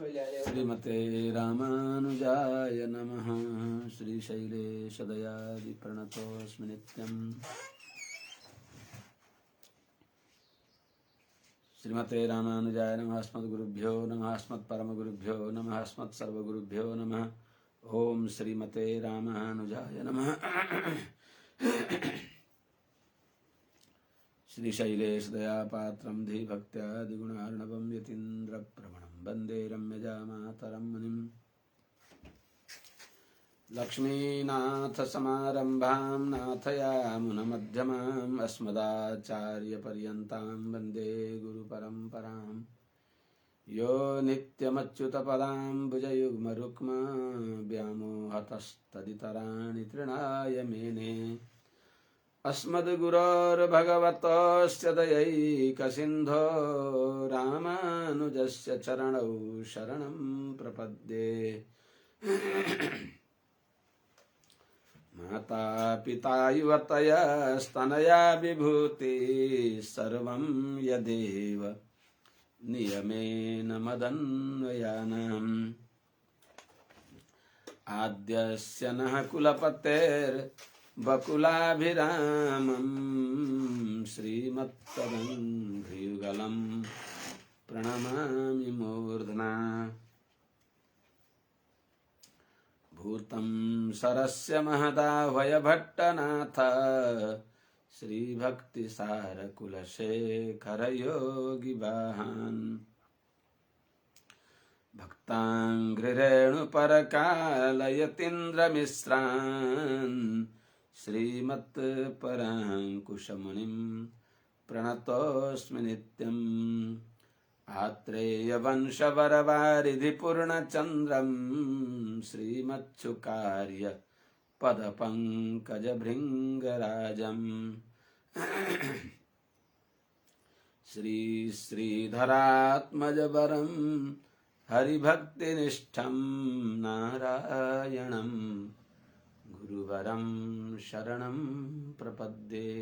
श्रीमते रामानुजाय नमः। श्रीशैलेशदयादिप्रणतोऽस्मि नित्यम्। श्रीमते रामानुजाय नमः। अस्मद्गुरुभ्यो नमः। अस्मत्परमगुरुभ्यो नमः। अस्मत्सर्वगुरुभ्यो नमः। ओम श्रीमते रामानुजाय नमः। श्रीशैलेशदयापात्रं धीभक्त्यादिगुणार्णवं यतीन्द्रप्रवणं वन्दे रम्यजामातरं मुनिम्। लक्ष्मीनाथसमारम्भां नाथयामुनमध्यमाम् अस्मदाचार्यपर्यन्तां वन्दे गुरुपरम्पराम्। यो नित्यमच्युतपदाम्बुजयुग्मरुक्मा व्यामोहतस्तदितराणि तृणाय मेने। अस्मद्गुरोर्भगवतोऽस्य दयैकसिन्धो रामानुजस्य चरणौ शरणं प्रपद्ये। माता पिता युवतयस्तनया विभूति सर्वं यदेव नियमेन मदन्वयानाम्। आद्यस्य नः कुलपतेर्वकुलाभिरामं श्रीमत्तदङ्घ्रियुगलं प्रणमामि मूर्ध्ना। भूतं सरस्य महदाह्वयभट्टनाथ श्रीभक्तिसारकुलशेखरयोगिवाहान्। भक्ताङ्घ्रिरेणुपरकालयतीन्द्रमिश्रान् श्रीमत्पराङ्कुशमुनिं प्रणतोऽस्मि नित्यम्। आत्रेयवंशवरवारिधिपूर्णचन्द्रं श्रीमच्छुकार्य पदपङ्कजभृङ्गराजम्। श्रीधरात्मजवरं हरिभक्तिनिष्ठं नारायणं गुरुवरं शरणं प्रपद्ये।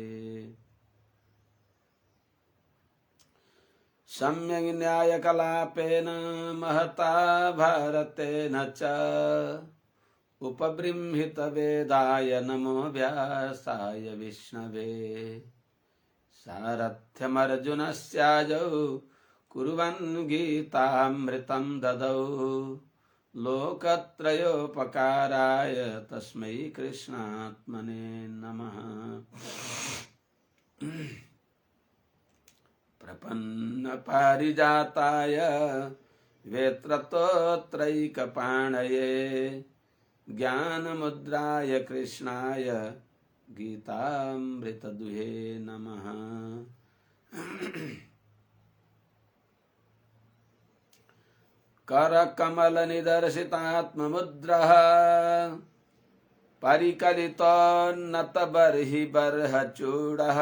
सम्यग् न्यायकलापेन महता भारतेन च उपबृंहितवेदाय नमो व्यासाय विष्णवे। सारथ्यमर्जुनस्याजौ कुर्वन् गीतामृतं ददौ लोकत्रयोपकाराय तस्मै कृष्णात्मने नमः। प्रपन्नपारिजाताय वेत्रतोत्रैकपाणये ज्ञानमुद्राय कृष्णाय गीतामृतदुहे नमः। करकमलनिदर्शितात्ममुद्रः परिकलितोन्नतबर्हिबर्हचूडः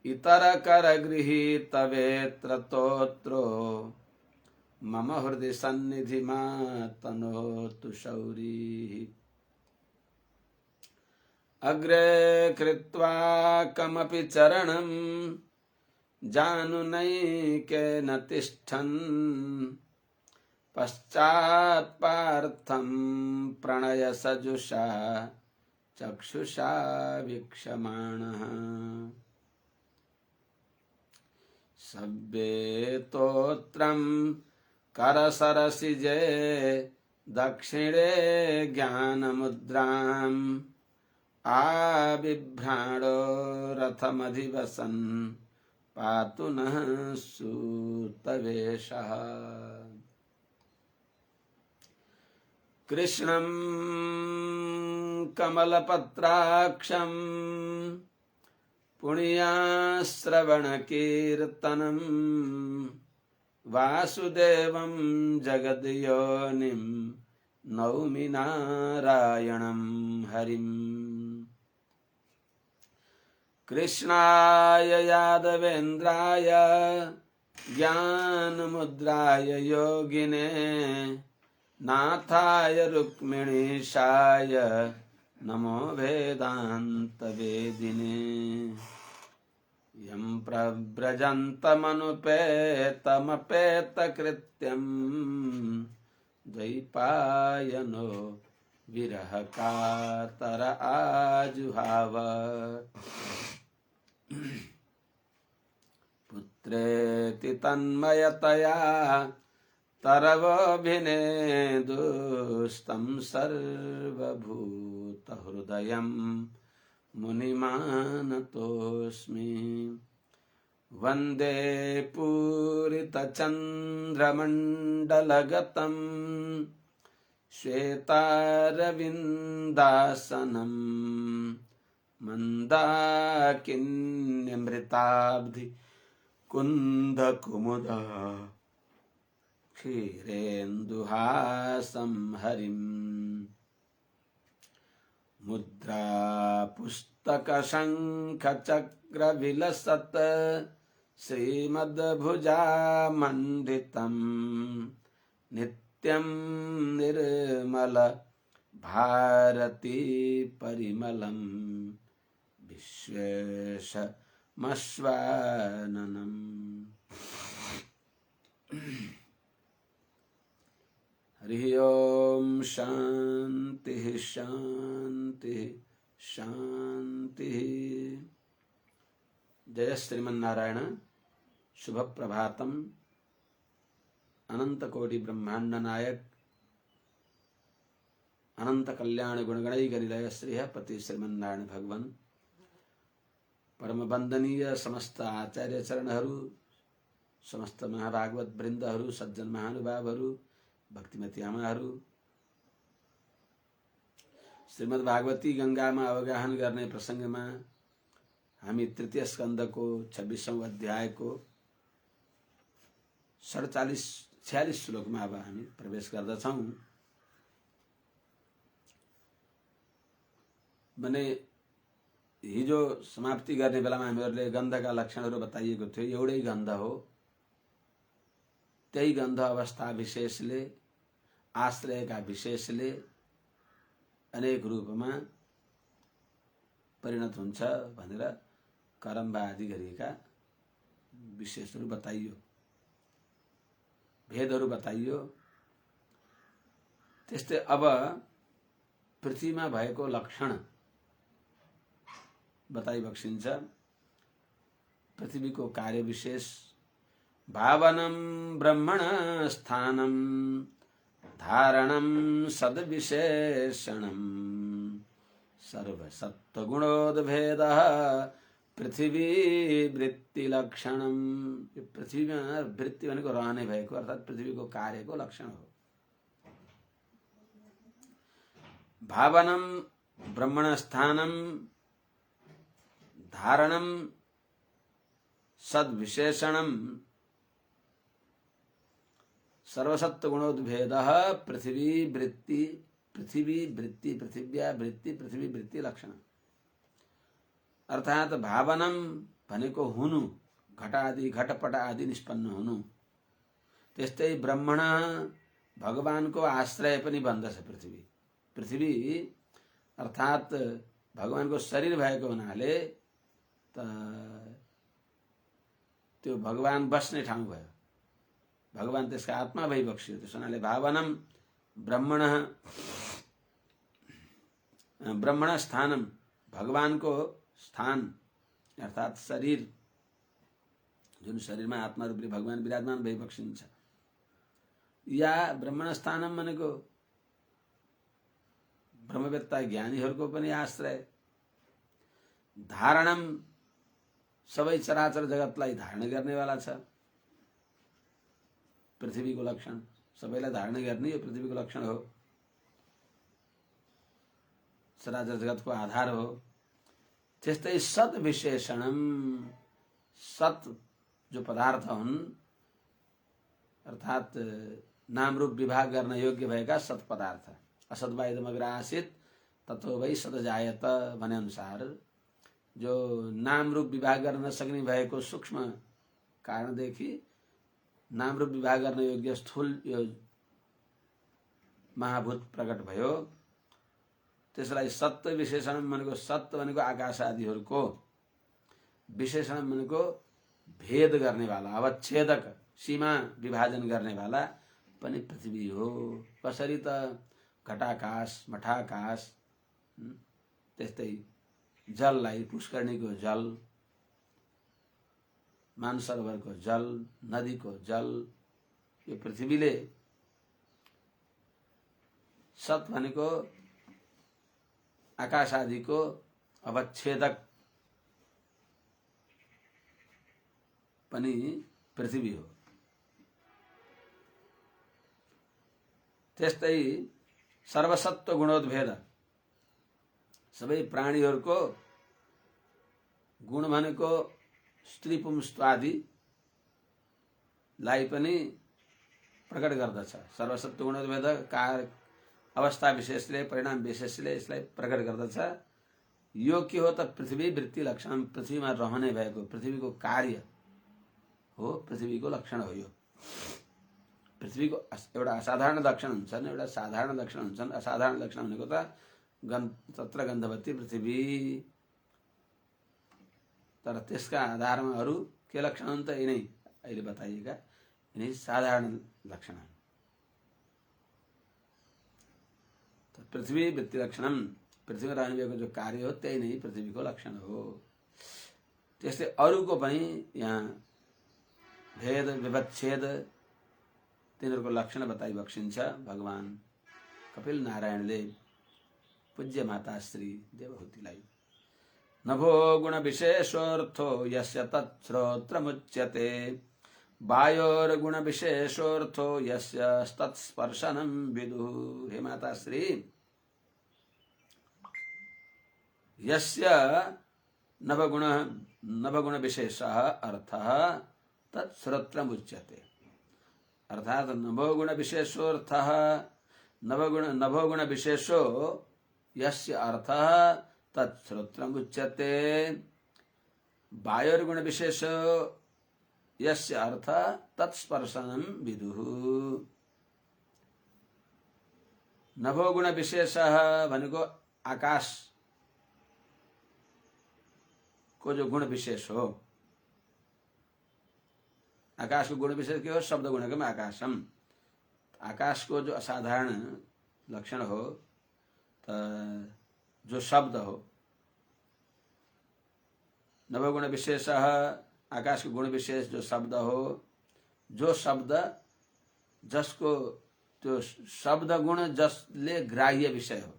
इतरकरगृहीतवेत्रतोत्रो मम हृदि सन्निधिमातनोतु शौरिः। अग्रे कृत्वा कमपि चरणं जानुनैकेन तिष्ठन् पश्चात्पार्थं प्रणयसजुषा चक्षुषा वीक्षमाणः। सव्येतोत्रं करसरसिजे दक्षिणे ज्ञानमुद्राम् आबिभ्राणो रथमधिवसन् पातु नः सूतवेषः। कृष्णं कमलपत्राक्षं पुण्याश्रवणकीर्तनं वासुदेवं जगद्योनिं नौमि नारायणं हरिम्। कृष्णाय यादवेन्द्राय ज्ञानमुद्राय योगिने नाथाय रुक्मिणीशाय नमो वेदान्तवेदिने। यं प्रव्रजन्तमनुपेतमपेतकृत्यं द्वैपायनो विरहकातर आजुहाव पुत्रेति तन्मयतया तरवोऽभिनेदुस्तं सर्वभूतहृदयं मुनिमानतोऽस्मि वन्दे पूरितचन्द्रमण्डलगतं श्वेतारविन्दासनं मन्दाकिन्यमृताब्धि कुन्दकुमुदा क्षीरेन्दुहासं हरिम् मुद्रापुस्तकशङ्खचक्रविलसत् श्रीमद्भुजामण्डितं नित्यं निर्मल भारती परिमलं विश्वेशमश्वाननम्। हरि ओम शांति शांति शांति। जय श्रीमन्नारायण। शुभ प्रभातम। अनंत कोटि ब्रह्मांड नायक अनंत कल्याण गुणगणैकनिलय श्रीह पति श्रीमन्नारायण भगवान परम वंदनीय समस्त आचार्य चरणहरू, समस्त महाभागवत वृन्दहरू, सज्जन महानुभावहरू, भक्तिमती आमाहरू, श्रीमद् भागवती गंगामा अवगाहन गर्ने प्रसंगमा हामी तृतीय स्कन्धको 26औं अध्यायको 46 श्लोकमा अब हामी प्रवेश गर्दछौं। भने हिजो समाप्ति गर्ने बेलामा हामीहरूले गन्धका लक्षणहरू बताइएको थियो। एउटै गन्ध हो, त्यही गन्ध अवस्था विशेषले, आश्रयका विशेषले अनेक रूपमा परिणत हुन्छ भनेर करम्बा आदि गरिएका विशेषहरू बताइयो, भेदहरू बताइयो। त्यस्तै अब पृथ्वीमा भएको लक्षण बताइबक्सिन्छ। पृथ्वीको कार्य विशेष भावनं ब्रह्मण स्थानं धारणं सद्विशेषणं सर्वसत्त्वगुणोद्भेदः पृथ्वी वृत्ति लक्षणम। पृथ्वीमा वृत्ति भनेको रहने भएको अर्थात पृथ्वीको कार्यको लक्षण हो। भावनं ब्रह्मण स्थानं धारणं सद्विशेषणं सर्वसत्त्वगुणोद्भेदः पृथ्वी वृत्ति पृथिव्या वृत्ति पृथ्वी वृत्ति लक्षण। अर्थात भावनम भनेको हुनु, घटादि घटपट आदि निष्पन्न हुनु। त्यस्तै ब्रह्मण भगवानको आश्रय पनि बन्दछ। पृथ्वी अर्थात भगवानको शरीर भएको हुनाले त्यो भगवान बस्ने ठाउँ भयो। भगवान त्यसका आत्मा भइबक्सियो। त्यस हुनाले भावनम ब्रह्मण स्थानम भगवानको स्थान अर्थात शरीर, जुन शरीरमा आत्मा रूपले भगवान विराजमान भइबक्सिन्छ। या ब्रह्मण स्थानम भनेको ब्रह्मवेत्ता ज्ञानीहरूको पनि आश्रय। धारणम सबै चराचर जगतलाई धारण गर्नेवाला छ। पृथ्वीको लक्षण सबैलाई धारण गर्ने यो पृथ्वीको लक्षण हो। चराचर जगतको आधार हो। त्यस्तै सत विशेषणम, सत जो पदार्थ हुन् अर्थात नाम रूप विभाग गर्न योग्य भएका सत पदार्थ। असद्वाइदमग्र आसित ततो वै सत जायत भने अनुसार जो नाम रूप विभाग गर्न नसक्ने भएको सूक्ष्म कारणदेखि नाम रूप विभाग गर्न योग्य स्थूल यो महाभूत प्रकट भयो। त्यसलाई सत्य विशेषण भनेको सत्य भनेको आकाश आदिहरूको विशेषण मन को भेद गर्ने वाला, अवच्छेदक, सीमा विभाजन गर्ने वाला पनि पृथ्वी हो। कसरी त घटाकाश, मठाकाश, त्यस्तै जललाई, पुष्करणीको जल, मानसरोवरको जल, नदीको जल, यो पृथ्वीले सत भनेको आकाश आदिको अवच्छेदक पनि पृथ्वी हो। त्यस्तै सर्वसत्व गुणोद्भेद, सबै प्राणीहरूको गुण भनेको स्त्री पुंस्त्वादिलाई पनि प्रकट गर्दछ। सर्वसत्व गुणोद्भेद कार अवस्था विशेषले, परिणाम विशेषले यसलाई प्रकट गर्दछ। यो के हो त पृथ्वी वृत्ति लक्षण, पृथ्वीमा रहने भएको, पृथ्वीको कार्य हो, पृथ्वीको लक्षण हो। यो पृथ्वीको एउटा असाधारण लक्षण हुन्छन्, एउटा साधारण लक्षण हुन्छन्। असाधारण लक्षण भनेको त तत्र गन्धवती पृथ्वी, तर त्यसका आधारमा अरू के लक्षण हुन् त यिनै अहिले बताइएका, यिनै साधारण लक्षण हुन्। पृथ्वी वृत्ति लक्षणम, पृथ्वीमा रहने भएको जो कार्य हो त्यही नै पृथ्वीको लक्षण हो। त्यस्तै अरूको पनि यहाँ भेद विवच्छेद तिनीहरूको लक्षण बताइ बक्सिन्छ भगवान कपिल नारायणले पूज्य माता श्री देवहूतिलाई। नभो गुण विशेषोऽर्थो यस्य तच्छ्रोत्रमुच्यते, वायोर्गुण विशेषोऽर्थो यस्य तत्स्पर्शनं विदुः। हे माता श्री, यस्य नवगुण विशेषः अर्थः तत्श्रोत्रमुच्यते, अर्थात नवगुण विशेषोऽर्थः, नवगुण विशेषो यस्य अर्थः तत्श्रोत्रमुच्यते, वायोर्गुण विशेषो यस्य अर्थः तत्स्पर्शनं विदुः। नभोगुण विशेषः भनेको आकाश को जो गुण विशेष हो, आकाश को गुण विशेष के हो, शब्द गुणकम आकाशम, आकाश को जो असाधारण लक्षण हो, जो शब्द हो, नवगुण विशेष आकाश के गुण विशेष जो शब्द हो, जो शब्द जसको त्यो शब्द गुण जसले ग्राह्य विषय हो,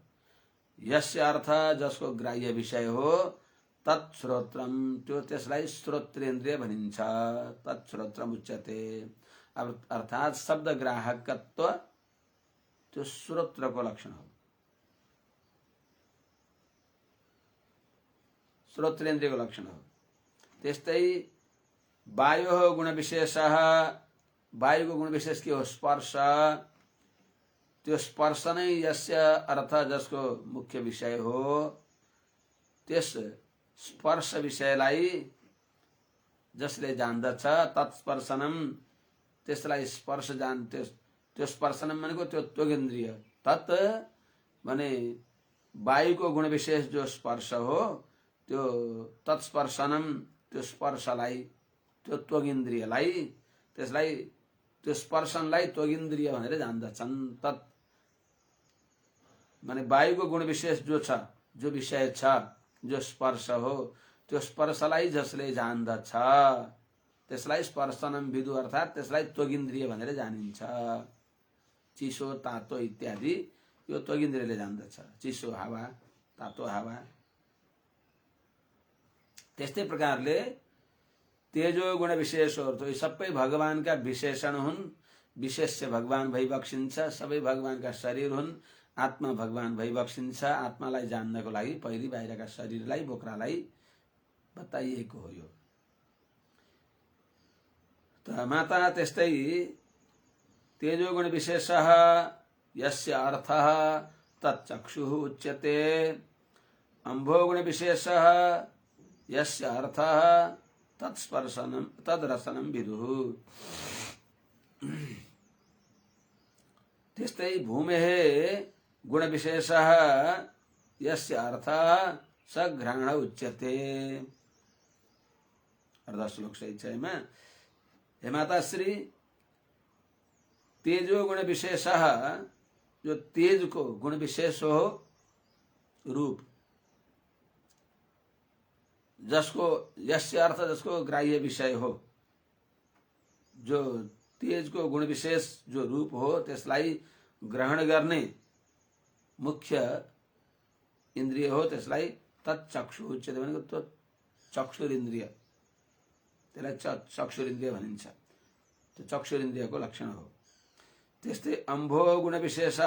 यस्य अर्थ जसको ग्राह्य विषय हो, तत्श्रोत्रम, त्यो त्यसलाई श्रोत्रेन्द्रिय भनिन्छ। तत्श्रोत्रम उच्यते, अर्थात शब्द ग्राहकत्व त्यो श्रोत्रको लक्षण हो, श्रोत्रेन्द्रियको लक्षण हो। त्यस्तै वायोः गुण विशेषः, वायुको गुण विशेष के हो, स्पर्श, त्यो स्पर्श नै यस्य अर्थ जसको मुख्य विषय हो, त्यस स्पर्श विषयलाई जसले जान्दछ, तत्स्पर्शनम, त्यसलाई स्पर्श जान्थे, त्यो स्पर्शनम भनेको त्यो त्वगिन्द्रिय, तत् भने वायुको गुण विशेष जो स्पर्श हो, त्यो तत्स्पर्शनम, त्यो स्पर्शलाई, त्यो त्वगिन्द्रियलाई, त्यसलाई त्यो स्पर्शनलाई त्वगिन्द्रिय भनेर जान्दछन्। तत् माने वायुको गुण विशेष जो छ, जो विषय छ, जो स्पर्श हो, त्यो स्पर्शलाई जसले जान्दछ त्यसलाई स्पर्शनम विदु, अर्थात त्यसलाई त्वगिन्द्रिय भनेर जानिन्छ। चिसो तातो इत्यादि यो त्वगिन्द्रियले जान्दछ, चिसो हावा, तातो हावा। त्यस्तै प्रकारले तेजो गुण विशेष अर्थ, यो सबै भगवानका विशेषण हुन्। विशेष्य भगवान भई बक्सिन्छ, सबै भगवानका शरीर हुन्। आत्मा भगवान भई बक्सिन्छ। आत्मालाई जान्नको लागि पहिली बाहिरका शरीरलाई, बोक्रालाई बताइएको हो यो। त माता त्यस्तै तेजो गुण विशेषः यस्य अर्थः तच्चक्षुः उच्यते, अम्भो गुण विशेषः यस्य अर्थः तत्स्पर्शनम तद्रसनम विदुः। त्यस्तै भूमेः गुण विशेषः यस्य अर्थः सघ्राण उच्यते, अर्धश्लोक सहित छ एमा। हे माताश्री, तेजो गुण विशेष, जो तेज को गुण विशेष हो रूप, जसको यस्य अर्थ जसको ग्राह्य विषय हो, जो तेज को गुण विशेष जो रूप हो त्यसलाई ग्रहण गर्ने मुख्य इन्द्रिय हो, त्यसलाई तत्चक्षु उच्यते भनेको त्यो चक्षुरिन्द्रिय, त्यसलाई चक्षुरिन्द्रिय भनिन्छ। त्यो चक्षुरिन्द्रियको लक्षण हो। त्यस्तै अम्भो गुण विशेष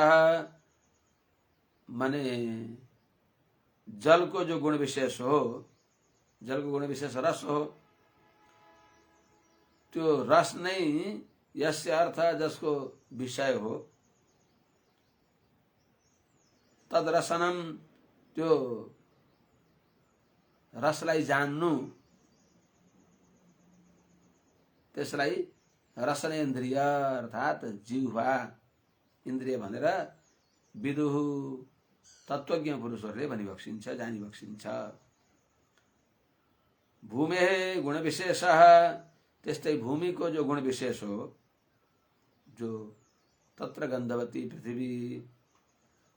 माने जलको जो गुण विशेष हो, जलको गुण विशेष रस हो, त्यो रस नै यस्य अर्थ जसको विषय हो, तद रसनम, त्यो रसलाई जान्नु, त्यसलाई रसनेन्द्रिय अर्थात जिह्वा इन्द्रिय भनेर विदुः तत्त्वज्ञ पुरुषहरूले भनिबक्सिन्छ, जानिबक्सिन्छ। भूमे गुण विशेष, त्यस्तै भूमिको जो गुण विशेष हो, जो तत्र गन्धवती पृथ्वी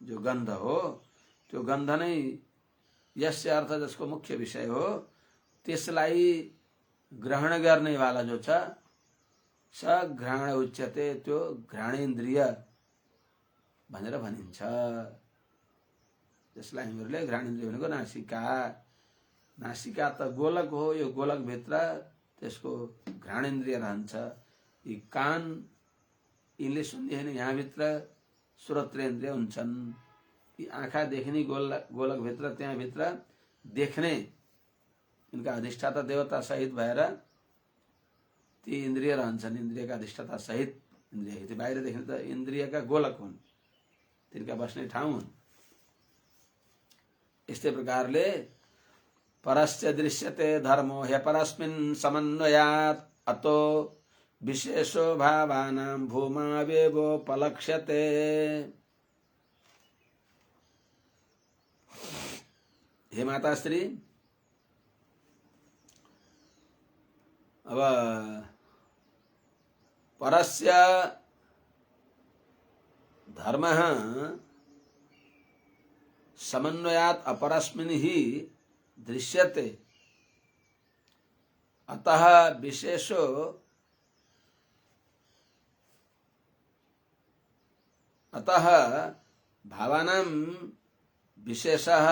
जो गन्ध हो, त्यो गन्ध नै यस्य अर्थ जसको मुख्य विषय हो, त्यसलाई ग्रहण गर्ने वाला जो छ स घ्राण उच्यते, त्यो घ्राणेन्द्रिय भनेर भनिन्छ। त्यसलाई हामीहरूले घ्राणेन्द्रिय भनेको नासिका, नासिका त गोलक हो, यो गोलक भित्र त्यसको घ्राणेन्द्रिय रहन्छ। यी कान यिनले सुन्ने होइन, यहाँ भित्र श्रोत्रेन्द्रिय हुन्छन्। यी आँखा देख्ने गोलक भित्र, त्यहाँ भित्र देख्ने इनका अधिष्ठाता देवता सहित भएर ती इन्द्रिय रहन्छन्। इन्द्रियका अधिष्ठाता सहित इन्द्रिय, त्यो बाहिर देख्ने त इन्द्रियका गोलक हुन्, तिनका बस्ने ठाउँ हुन्। यस्तै प्रकारले परस्य दृश्यते धर्मो ह्यपरस्मिन् समन्वयात् अतो विशेषो भावानां भूमावेवोपलक्ष्यते। हे माताश्री, अब परस्य धर्मः समन्वयात् अपरस्मिन् ही दृश्यते, अतः विशेषो अतः भावानां विशेषः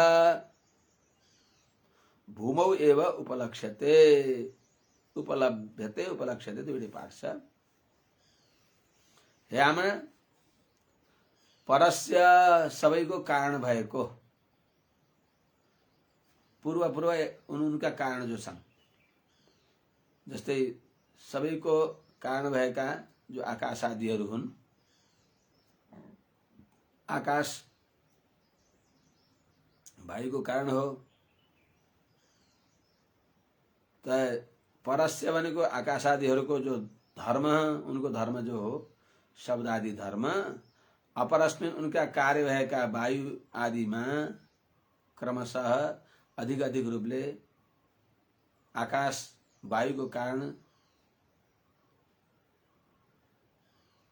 भूमौ एव उपलक्ष्यते, उपलभ्यते, उपलक्ष्यते दुईटै पाठ छ। यामा परस्य सबैको कारण भएको, पूर्व पूर्व उनका कारण जो छन्, जस्तै सबैको कारण भएका जो आकाश आदिहरू हुन्, आकाश वायुको कारण हो, त परस्य भनेको आकाश आदिहरूको जो धर्म, उनको धर्म जो हो शब्द आदि धर्म, अपरस्मिन उनका कार्य भएका वायु आदिमा क्रमशः अधिक अधिक रूपले आकाश वायुको कारण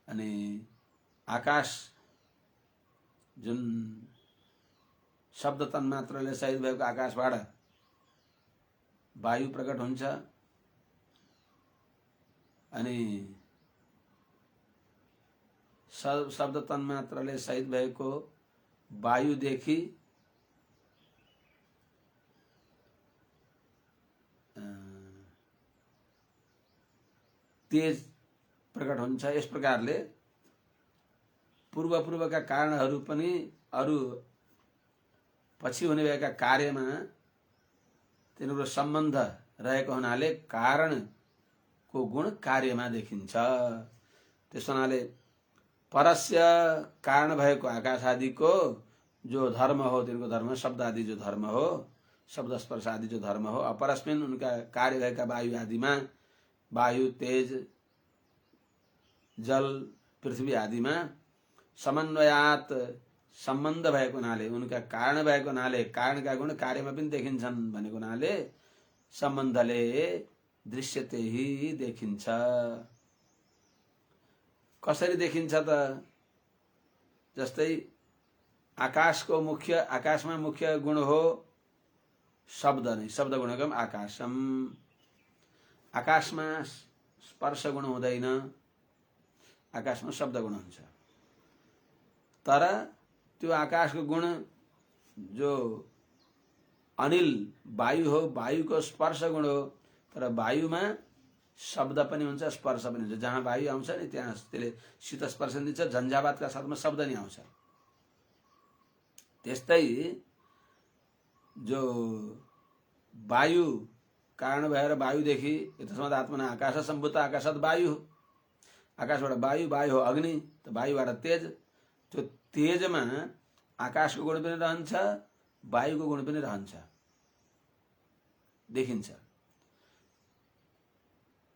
अनि आकाश जुन शब्द तन्मात्रले सहित भएको आकाशबाट वायु प्रकट हुन्छ, अनि शब्द तन्मात्रले सहित भएको वायुदेखि तेज प्रकट हुन्छ। यस प्रकारले पूर्व पूर्वका कारणहरू पनि अरू पछि हुने भएका कार्यमा तिनीहरूको सम्बन्ध रहेको हुनाले कारणको गुण कार्यमा देखिन्छ। त्यस हुनाले परस्य कारण भएको आकाश आदिको जो धर्म हो, तिनको धर्म शब्द आदि जो धर्म हो, शब्द स्पर्श आदि जो धर्म हो, अपरस्मिन उनका कार्य भएका वायु आदिमा, वायु तेज जल पृथ्वी आदिमा समन्वयात सम्बन्ध भएको हुनाले, उनका कारण भएको हुनाले, कारणका गुण कार्यमा पनि देखिन्छन् भनेको हुनाले सम्बन्धले दृश्यते ही देखिन्छ। कसरी देखिन्छ त? जस्तै आकाशको मुख्य, आकाशमा मुख्य गुण हो शब्द नै, शब्द गुणकम आकाशम। आकाशमा स्पर्श गुण हुँदैन, आकाशमा शब्द गुण हुन्छ। तर त्यो आकाशको गुण जो अनिल वायु हो, वायुको स्पर्श गुण हो, तर वायुमा शब्द पनि हुन्छ, स्पर्श पनि हुन्छ। जहाँ वायु आउँछ नि त्यहाँ त्यसले शीत स्पर्श दिन्छ, झन्झावातका साथमा शब्द नि आउँछ। त्यस्तै जो वायु कारण भएर वायुदेखि यतस्मात् आत्मना आकाश सम्भूत, आकाशत वायु, आकाशबाट वायु, वायु हो अग्नि, त वायुबाट तेज। त्यो तेजमा आकाशको गुण पनि रहन्छ, वायुको गुण पनि रहन्छ, देखिन्छ।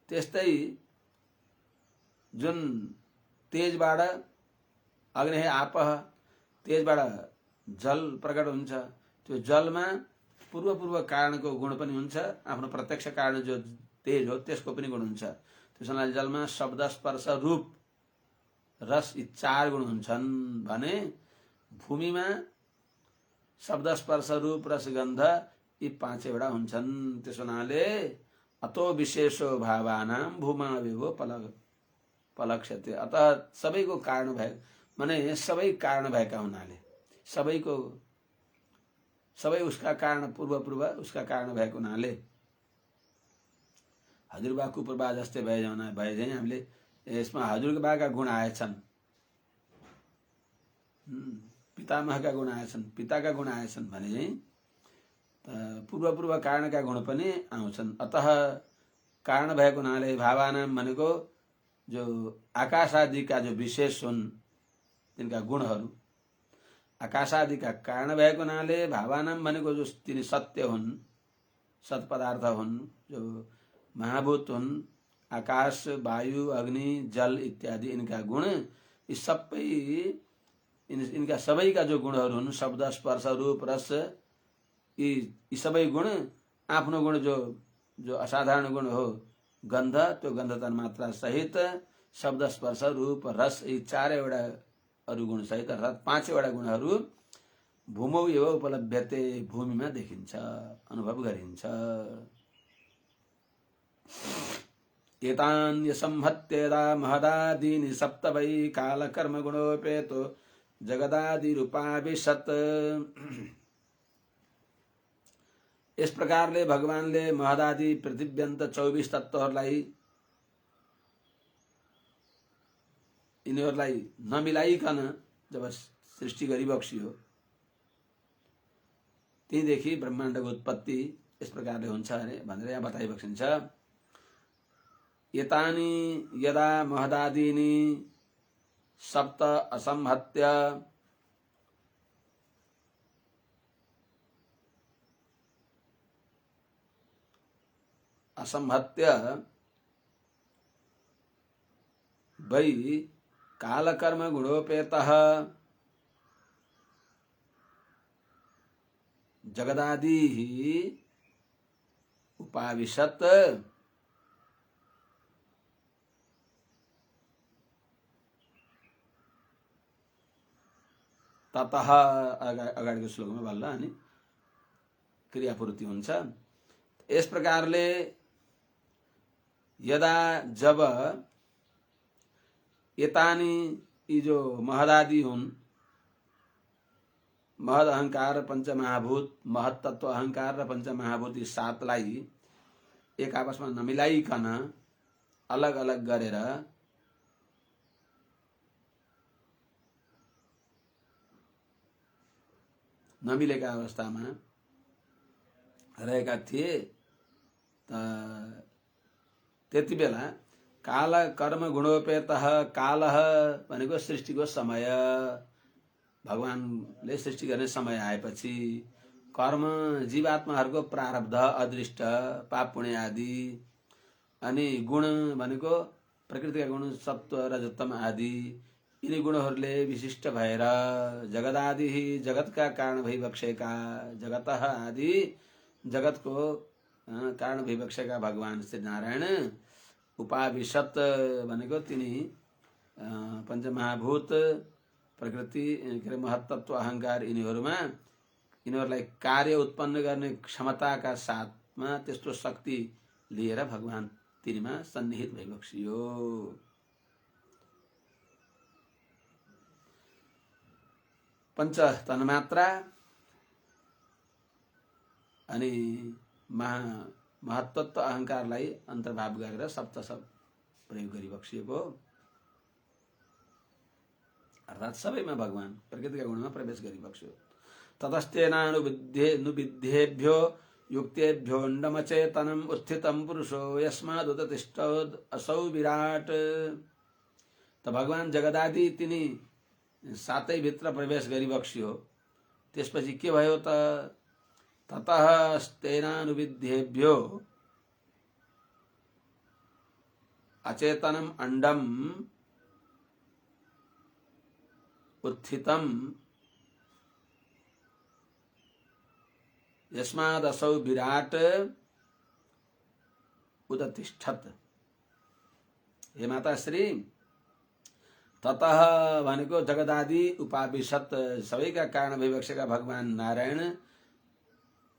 त्यस्तै जुन तेजबाट अग्नि है आपः, तेजबाट जल प्रकट हुन्छ। त्यो जलमा पूर्व पूर्व कारणको गुण पनि हुन्छ, आफ्नो प्रत्यक्ष कारण जो तेज हो त्यसको पनि गुण हुन्छ। त्यसैले जलमा शब्द स्पर्श रूप रस यी 4 गुण हुन्छन् भने भूमिमा शब्द स्पर्श रूप रस गन्ध यी 5 वटा हुन्छन्। त्यसोनाले अतो विशेषो भावानाम भूमावेवो पलक्ष्यते। अतः सबैको कारण भए माने सबै कारण भएका हुनाले, सबैको सबै उसका कारण पूर्व पूर्व उसका कारण भएको हुनाले हजुरबाको पूर्वा जस्तै भए चाहिँ हामीले यसमा हजुरबाका गुण आएछन्, पितामहका गुण आएछन्, पिताका गुण आएछन् भने चाहिँ पूर्व पूर्व कारणका गुण पनि आउँछन्। अतः कारण भएको हुनाले भावानाम भनेको जो आकाश आदिका जो विशेष हुन् तिनका गुणहरू, आकाश आदिका कारण भएको हुनाले भावानाम भनेको जो तिनी सत्य हुन्, सत पदार्थ हुन्, जो महाभूत हुन्, आकाश वायु अग्नि जल इत्यादि इनका गुण, यी सबै इनका सबैका जो गुणहरू हुन् शब्द स्पर्श रूप रस, यी सबै गुण आफ्नो गुण जो जो असाधारण गुण हो गन्ध, त्यो गन्ध तन्मात्रा सहित शब्द स्पर्श रूप रस यी 4 वटा अरु गुण सहित अर्थात् 5 वटा गुणहरू भूमौ एव उपलभ्यते, भूमिमा देखिन्छ, अनुभव गरिन्छ। एतान् यसंहत्येदा महदादीनि सप्त वै काल कर्म गुणोपेतो जगदादि रूपाविशत। इस प्रकारले भगवानले महदादि पृथ्व्यन्त 24 तत्त्वहरूलाई यिनीहरूलाई नमिलाइकन जब सृष्टि गरिबक्सियो, त्यहीदेखि ब्रह्माण्डको उत्पत्ति यस प्रकारले हुन्छ अरे भनेर यहाँ बताइबक्सिन्छ। एतानि यदा महदादीनि सप्त असंहत्य वै कालकर्म गुणोपेतः जगदादि उपाविशत। ततः अगाडिको श्लोकमा भल्ला अनि क्रियापूर्ति हुन्छ। इस प्रकारले यदा जब एतानी यी जो महदादि हुन्, महद अहंकार पंचमहाभूत, महत तत्व अहंकार र पंचमहाभूत यी 7लाई एक आपसमा नमिलाइकन अलग अलग गरेर नमिलेका अवस्थामा रहेका थिए। त्यति बेला काल कर्म गुणोपेतः, कालः भनेको सृष्टिको समय, भगवानले सृष्टि गर्ने समय आएपछि कर्म जीवात्माहरूको प्रारब्ध अदृष्ट पाप पुण्य आदि, अनि गुण भनेको प्रकृतिका गुण सत्व रजतम आदि, यिनी गुणहरूले विशिष्ट भएर जगदादि जगतका कारण भइबक्सेका जगतः आदि जगतको कारण विवक्षका भगवान श्री नारायण उपाविशत भनेको तिनी पञ्चमहाभूत प्रकृति के अरे महत्त्व अहंकार यिनीहरूलाई कार्य उत्पन्न गर्ने क्षमताका साथमा त्यस्तो शक्ति लिएर भगवान तिनीमा सन्निहित भइबक्सियो। पंच तन्मात्रा अनि महत्त्व अहंकारलाई अन्तर्भाव गरेर सप्त सब प्रयोग गरिबक्सिएको, अर्थात सबैमा भगवान प्रकृतिका गुणमा प्रवेश गरिबक्स्यो। ततस्तेनानुविद्धेभ्यो युक्तेभ्योऽण्डमचेतनम् उत्थितं पुरुषो यस्मादुत्तिष्ठोद असौ विराट। त भगवान जगदादि तिनी सातै भित्र प्रवेश गरिबक्स्यो। त्यसपछि के भयो त? ततः स्तेनानुविद्धेभ्यो अचेतनम अंडम उत्थितम यस्मादसौ विराट उदतिष्ठत। हे माताश्री, ततः भनेको जगदादि उपाविशत सबैका कारण विवक्षका भगवान नारायण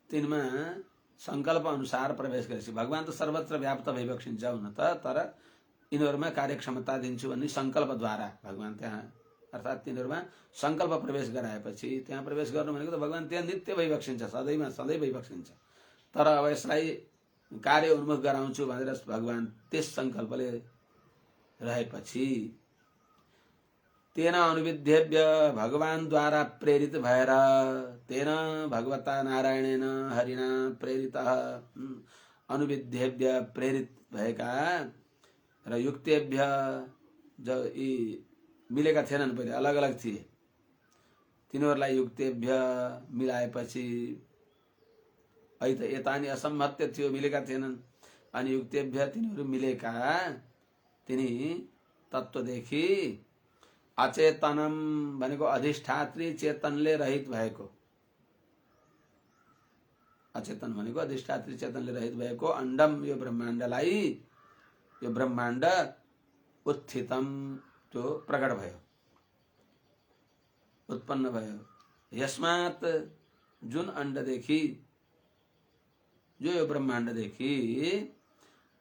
तिनमा संकल्प अनुसार प्रवेश गरेपछि भगवान त सर्वत्र व्याप्त भइबक्सिन्छ हुन त, तर यिनीहरूमा कार्यक्षमता दिन्छु भन्ने संकल्पद्वारा भगवान त्यहाँ अर्थात् तिनीहरूमा संकल्प प्रवेश गराएपछि त्यहाँ प्रवेश गर्नु भनेको त भगवान त्यहाँ नित्य भइबक्सिन्छ, सधैँमा सधैँ भइबक्सिन्छ। तर अब यसलाई कार्य उन्मुख गराउँछु भनेर भगवान त्यस संकल्पले रहेपछि तेन अनुविद्धेभ्य भगवानद्वारा प्रेरित भएर तेन भगवता नारायणेन हरिणा प्रेरितः अनुविद्धेभ्य प्रेरित भएका र युक्तेभ्य जो यी मिलेका थिएनन्, पहिले अलग अलग थिए, तिनीहरूलाई युक्तेभ्य मिलाएपछि अहिले त एतानि असम्मत्य थियो, मिलेका थिएनन्। अनि युक्तेभ्य तिनीहरू मिलेका तिनी तत्त्वदेखि अचेतनम भनेको अधिष्ठात्री चेतनले रहित भएको, अचेतन भनेको अधिष्ठात्री चेतनले रहित भएको अंडम यो ब्रह्माण्डलाई, यो ब्रह्माण्ड उत्थितम त्यो प्रकट भयो, उत्पन्न भयो। यस्मात् जुन अंडदेखि, जो यो ब्रह्माण्डदेखि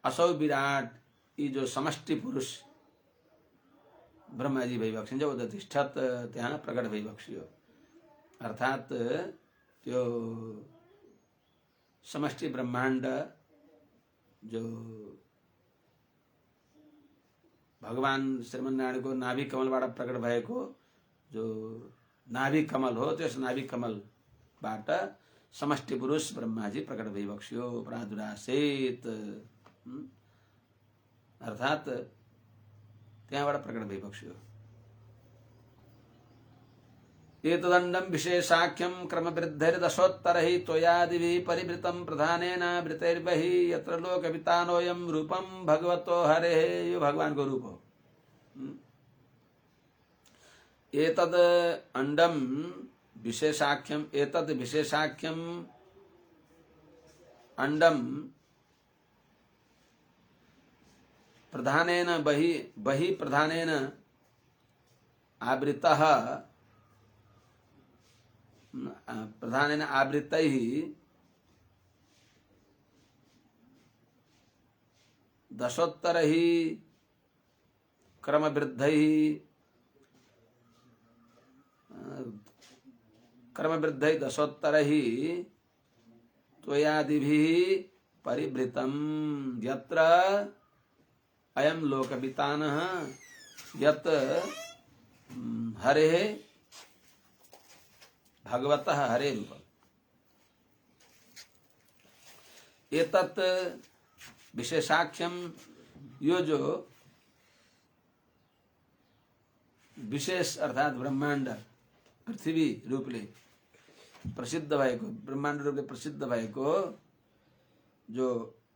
असौ विराट यी जो समष्टि पुरुष ब्रह्माजी भइबक्सिन्छ उदतिष्ठत त्यहाँ प्रकट भइबक्सियो। अर्थात् त्यो समष्टि ब्रह्माण्ड जो भगवान श्रीमन्नारायणको नाभि कमलबाट प्रकट भएको जो नाभि कमल हो, त्यस नाभि कमलबाट समष्टि पुरुष ब्रह्माजी प्रकट भइबक्स्यो प्रादुरासेत, अर्थात् त्यहाँबाट प्रकट भइबक्स्यो। एतदण्डं विशेषाख्यं क्रमवृद्धिर्दशोत्तरैः त्वयादिभिः परिवृतं प्रधानेनावृतैर्बहिः यत्र लोकवितानोऽयं रूपं भगवतो हरेः। यो भगवान को रूप हो। एतद अंडम विशेषाख्यम, एतद विशेषाख्यम अंडम प्रधानेन बहि प्रधानेन आवृतः, प्रधानेन आवृतैः दशोत्तरैः क्रमवृद्धैः दशोत्तरैः त्वयादिभिः परिवृतं यत्र अयं लोकवितानः यत् हरेः भगवतः हरे रूपम्। एतत् विशेषाख्यम, यो जो विशेष अर्थात ब्रह्माण्ड पृथ्वी रूपले प्रसिद्ध भएको, ब्रह्माण्ड रूपले प्रसिद्ध भएको जो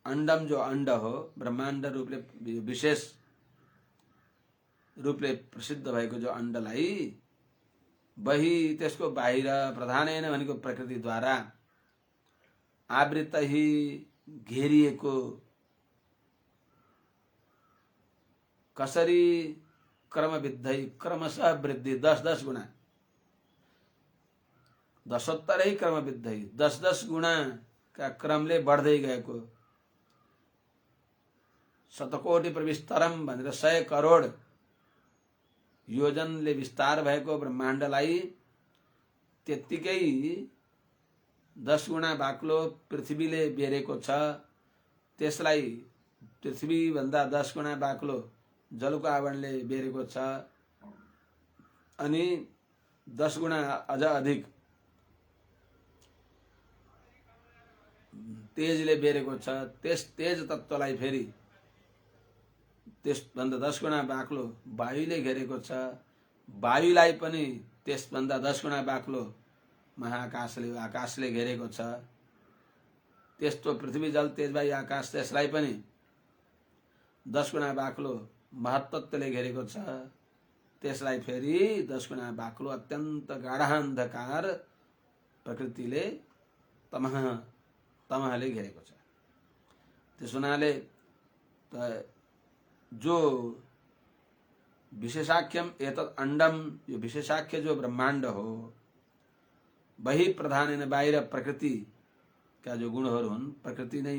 अंडम, जो अंड हो, ब्रह्माण्ड रूपले विशेष रूपले प्रसिद्ध भएको जो अंडलाई बही त्यसको बाहिर प्रधानेन भनेको प्रकृतिद्वारा आवृत ही घेरिएको कसरी क्रमविद्धै क्रमशः वृद्धि 10-10 गुणा, दशोत्तरै क्रमविद्धै 10-10 गुणा का क्रमले बढ्दै गएको, शतकोटि प्रविस्तरम भनेर 100 करोड योजनले विस्तार भएको ब्रह्माण्डलाई त्यत्तिकै 10 गुणा बाक्लो पृथ्वीले बेरेको छ। त्यसलाई पृथ्वी भन्दा 10 गुणा बाक्लो जलको आवरणले बेरेको छ अनि 10 गुणा अझ अधिक तेजले बेरेको छ। त्यस तेज तत्त्वलाई फेरि त्यसभन्दा 10 गुणा बाक्लो वायुले घेरेको छ। वायुलाई पनि त्यसभन्दा 10 गुणा बाक्लो महाकाशले आकाशले घेरेको छ। त्यस्तो पृथ्वी जल तेज वायु आकाश त्यसलाई पनि 10 गुणा बाक्लो महत्तत्वले घेरेको छ। त्यसलाई फेरि 10 गुणा बाक्लो अत्यन्त गाढान्धकार प्रकृतिले तमहले घेरेको छ। त्यस हुनाले जो विशेषाख्यम एतत् अंडम, यो विशेषाख्य जो ब्रह्मांड हो वही प्रधान बाहिर प्रकृति का जो गुणहरू हुन्, प्रकृति नै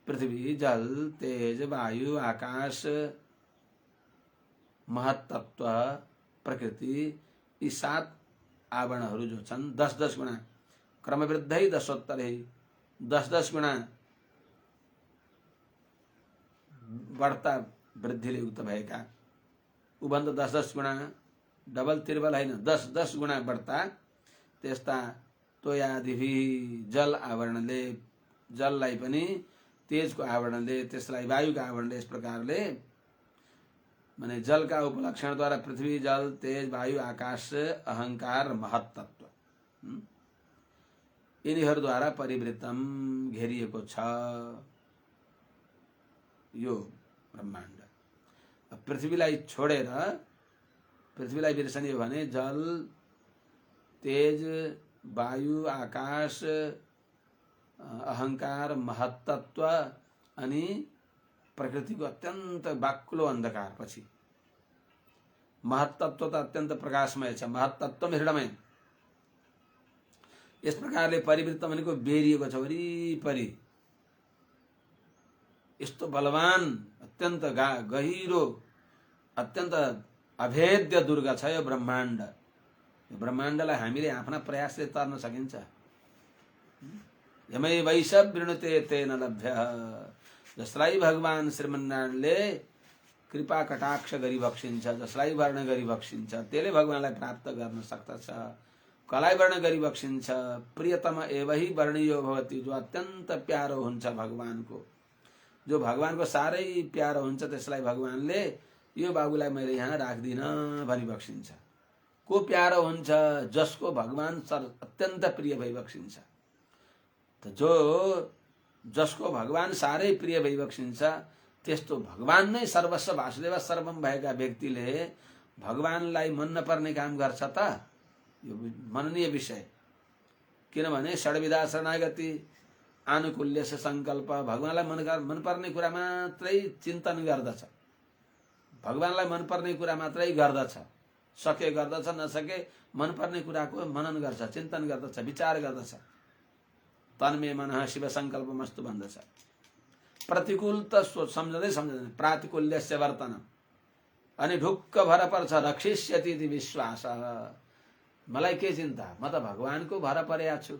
पृथ्वी जल तेज वायु आकाश महत्तत्व प्रकृति यी 7 आवरणहरू जो छन् 10-10 गुणा क्रमवृद्धै दशोत्तरै 10-10 गुणा बढ्ता वृद्धिले युक्त भएका, उभन्दा 10-10 गुणा डबल त्रिबल हैन 10-10 गुणा बढ्ता त्यस्ता तोयादिभि जल आवरणले, जललाई पनि तेजको आवरणले, त्यसलाई वायुको आवरणले, यस प्रकारले माने जलका उपलक्षणद्वारा पृथ्वी जल तेज वायु आकाश अहंकार महत्तत्व यिनीहरूद्वारा परिवृतम घेरिएको छ यो ब्रह्माण्ड। पृथ्वीलाई छोडेर, पृथ्वीलाई बिर्सने हो भने जल तेज वायु आकाश अहंकार महत्तत्व अनि प्रकृतिको अत्यन्त बाक्लो अंधकार पछि महत्तत्व त अत्यन्त प्रकाशमय छ, महत्तत्व हृदयमय। यस प्रकारले परिवृत्त भनेको बेरिएको छ वरिपरि। यस्तो बलवान अत्यन्त गहिरो अत्यन्त अभेद्य दुर्ग छ यो ब्रह्माण्ड। यो ब्रह्माण्डलाई हामीले आफ्ना प्रयासले तर्न सकिन्छ? यमै वैश वृणुते तेन लभ्य, जसलाई भगवान श्रीमन्नारायणले कृपा कटाक्ष गरी बक्सिन्छ, जसलाई वर्ण गरी बक्सिन्छ त्यसले भगवानलाई प्राप्त गर्न सक्दछ। कलाई वर्ण गरी बक्सिन्छ, प्रियतम एवही वर्णियो भवति, जो अत्यन्त प्यारो हुन्छ भगवानको, जो भगवानको साह्रै प्यारो हुन्छ त्यसलाई भगवानले यो बाबुलाई मैले यहाँ राख्दिन भनी बक्सिन्छ। को प्यारो हुन्छ? जसको भगवान अत्यन्त प्रिय भई बक्सिन्छ। त जो जसको भगवान साह्रै प्रिय भई बक्सिन्छ त्यस्तो भगवान नै सर्वस्व वासुदेव सर्वम भएका व्यक्तिले भगवानलाई मन नपर्ने काम गर्छ त? यो मननीय विषय। किनभने षड्विधा शरणागति आनुकूल्य संकल्प, भगवानलाई मन पर्ने कुरा मात्रै चिन्तन गर्दछ, भगवानलाई मन पर्ने कुरा मात्रै गर्दछ, सके गर्दछ नसके मन पर्ने कुराको मनन गर्छ, चिन्तन गर्दछ, विचार गर्दछ। तन्मे मनः शिव संकल्प मस्तु भन्दछ। प्रतिकूल त सम्झँदै सम्झँदैन, प्रातिकूल्यस्य वर्तन अनि ढुक्क भर पर्छ रक्षिष्यति इति विश्वास। मलाई के चिन्ता, म त भगवानको भर परेको छु।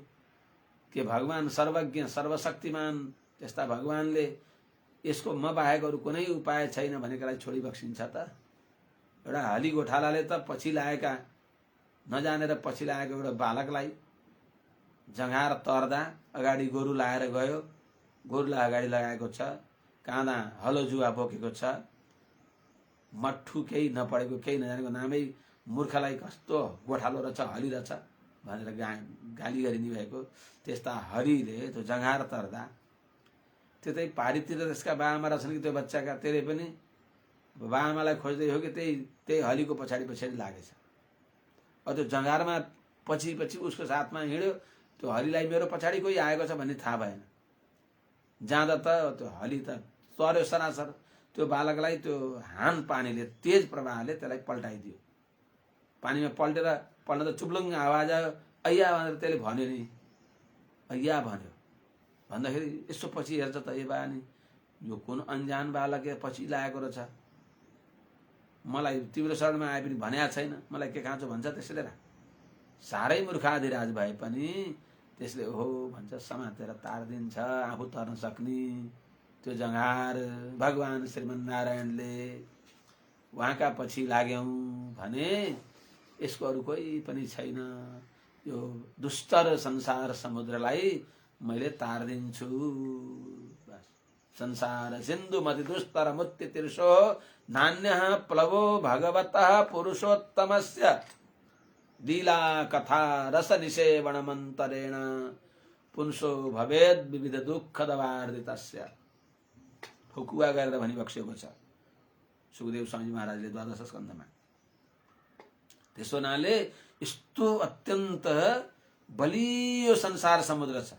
के भगवान सर्वज्ञ सर्वशक्तिमान त्यस्ता भगवानले यसको म बाहेक अरु कुनै उपाय छैन भनेकालाई छोडी बक्सिन्छ त? एउटा हली गोठालाले त पछि लागेका नजानेर पछि लागेको एउटा बालकलाई जङ्घार तर्दा अगाडि गोरु लाएर गयो, गोरुलाई अगाडि लगाएको छ, काँधा हलो जुवा बोकेको छ, मट्ठु केही नपढेको केही नजानेको नामै मूर्खलाई कस्तो गोठालो रहेछ हली रहेछ भनेर गाली गरिने भएको। त्यस्ता हरिले त्यो जङ्घार तर्दा त्यतै पारितिर त्यसका बाआमा रहेछन् कि त्यो बच्चाका, त्यसले पनि बाआमालाई खोज्दै हो कि त्यही हलीको पछाडि पछाडि लागेछ। अब त्यो जङ्घारमा पछि पछि उसको साथमा हिँड्यो, त्यो हलीलाई मेरो पछाडि कोही आएको छ भन्ने थाहा भएन। जाँदा त त्यो हली त तर्यो सरासर। त्यो बालकलाई त्यो हान पानीले तेज प्रवाहले त्यसलाई पल्टाइदियो। पानीमा पल्टेर पल्ट त चुप्लुङ आवाज आयो, अय्या भनेर त्यसले भन्यो नि, अय्या भन्यो। भन्दाखेरि यसो पछि हेर्छ त ए बा नि यो कुन अन्जान बालक पछि लागेको रहेछ, मलाई तिम्रो शरणमा आए पनि भनेको छैन, मलाई के खाँचो भन्छ त्यसले। साह्रै मूर्खाधिराज भए पनि त्यसले ओहो भन्छ, समातेर तारिदिन्छ आफू तर्न सक्ने त्यो जङ्घार भगवान श्रीमन्नारायणले। उहाँका पछि लाग्यौँ भने यसको अरू कोही पनि छैन। यो दुस्तर संसार समुद्रलाई मैले तारिदिन्छु। बस संसार सिन्धु मति दुस्तर मुत्ति तीर्षो नान्यः प्लवो भगवतः पुरुषोत्तमस्य लीला कथा रस निषेवण मन्तरेण पुंसो भवेद विविध दुःख दवार्दितस्य। हुकुवा गरेर भनी बक्सेको छ सुखदेव स्वामी महाराजले द्वादश स्कन्धमा। त्यसो हुनाले यस्तो अत्यन्त बलियो संसार समुद्र छ,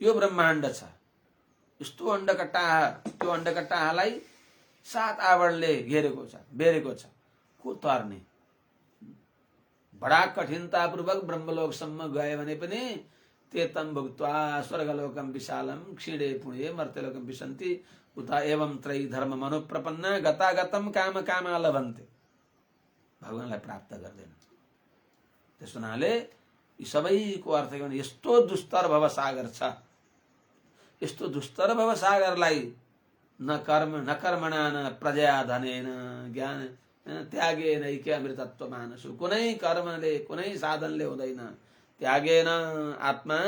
यो ब्रह्माण्ड छ। यस्तो अण्डकटाह, त्यो अण्डकटाहलाई 7 आवरणले घेरेको छ, बेरेको छ। को तर्ने? बडा कठिनतापूर्वक ब्रह्मलोकसम्म गए भने पनि तेतम भुक्त्वा स्वर्गलोकम विशालम क्षीणे पुण्ये मर्त्यलोकम विशन्ति उता एवं त्रयी धर्म मनुप्रपन्न गतागतम काम कामा लभन्ते। भगवानलाई प्राप्त गर्दैन। त्यस हुनाले यी सबैको अर्थ के भने यस्तो दुस्तर भवसागर छ, यस्तो दुस्तर भवसागरलाई न कर्मणा न प्रजया धनेन ज्ञान त्यागेन ऐक्य अमृतत्व मानसु। कुनै कर्मले कुनै साधनले हुँदैन। त्यागेन आत्मा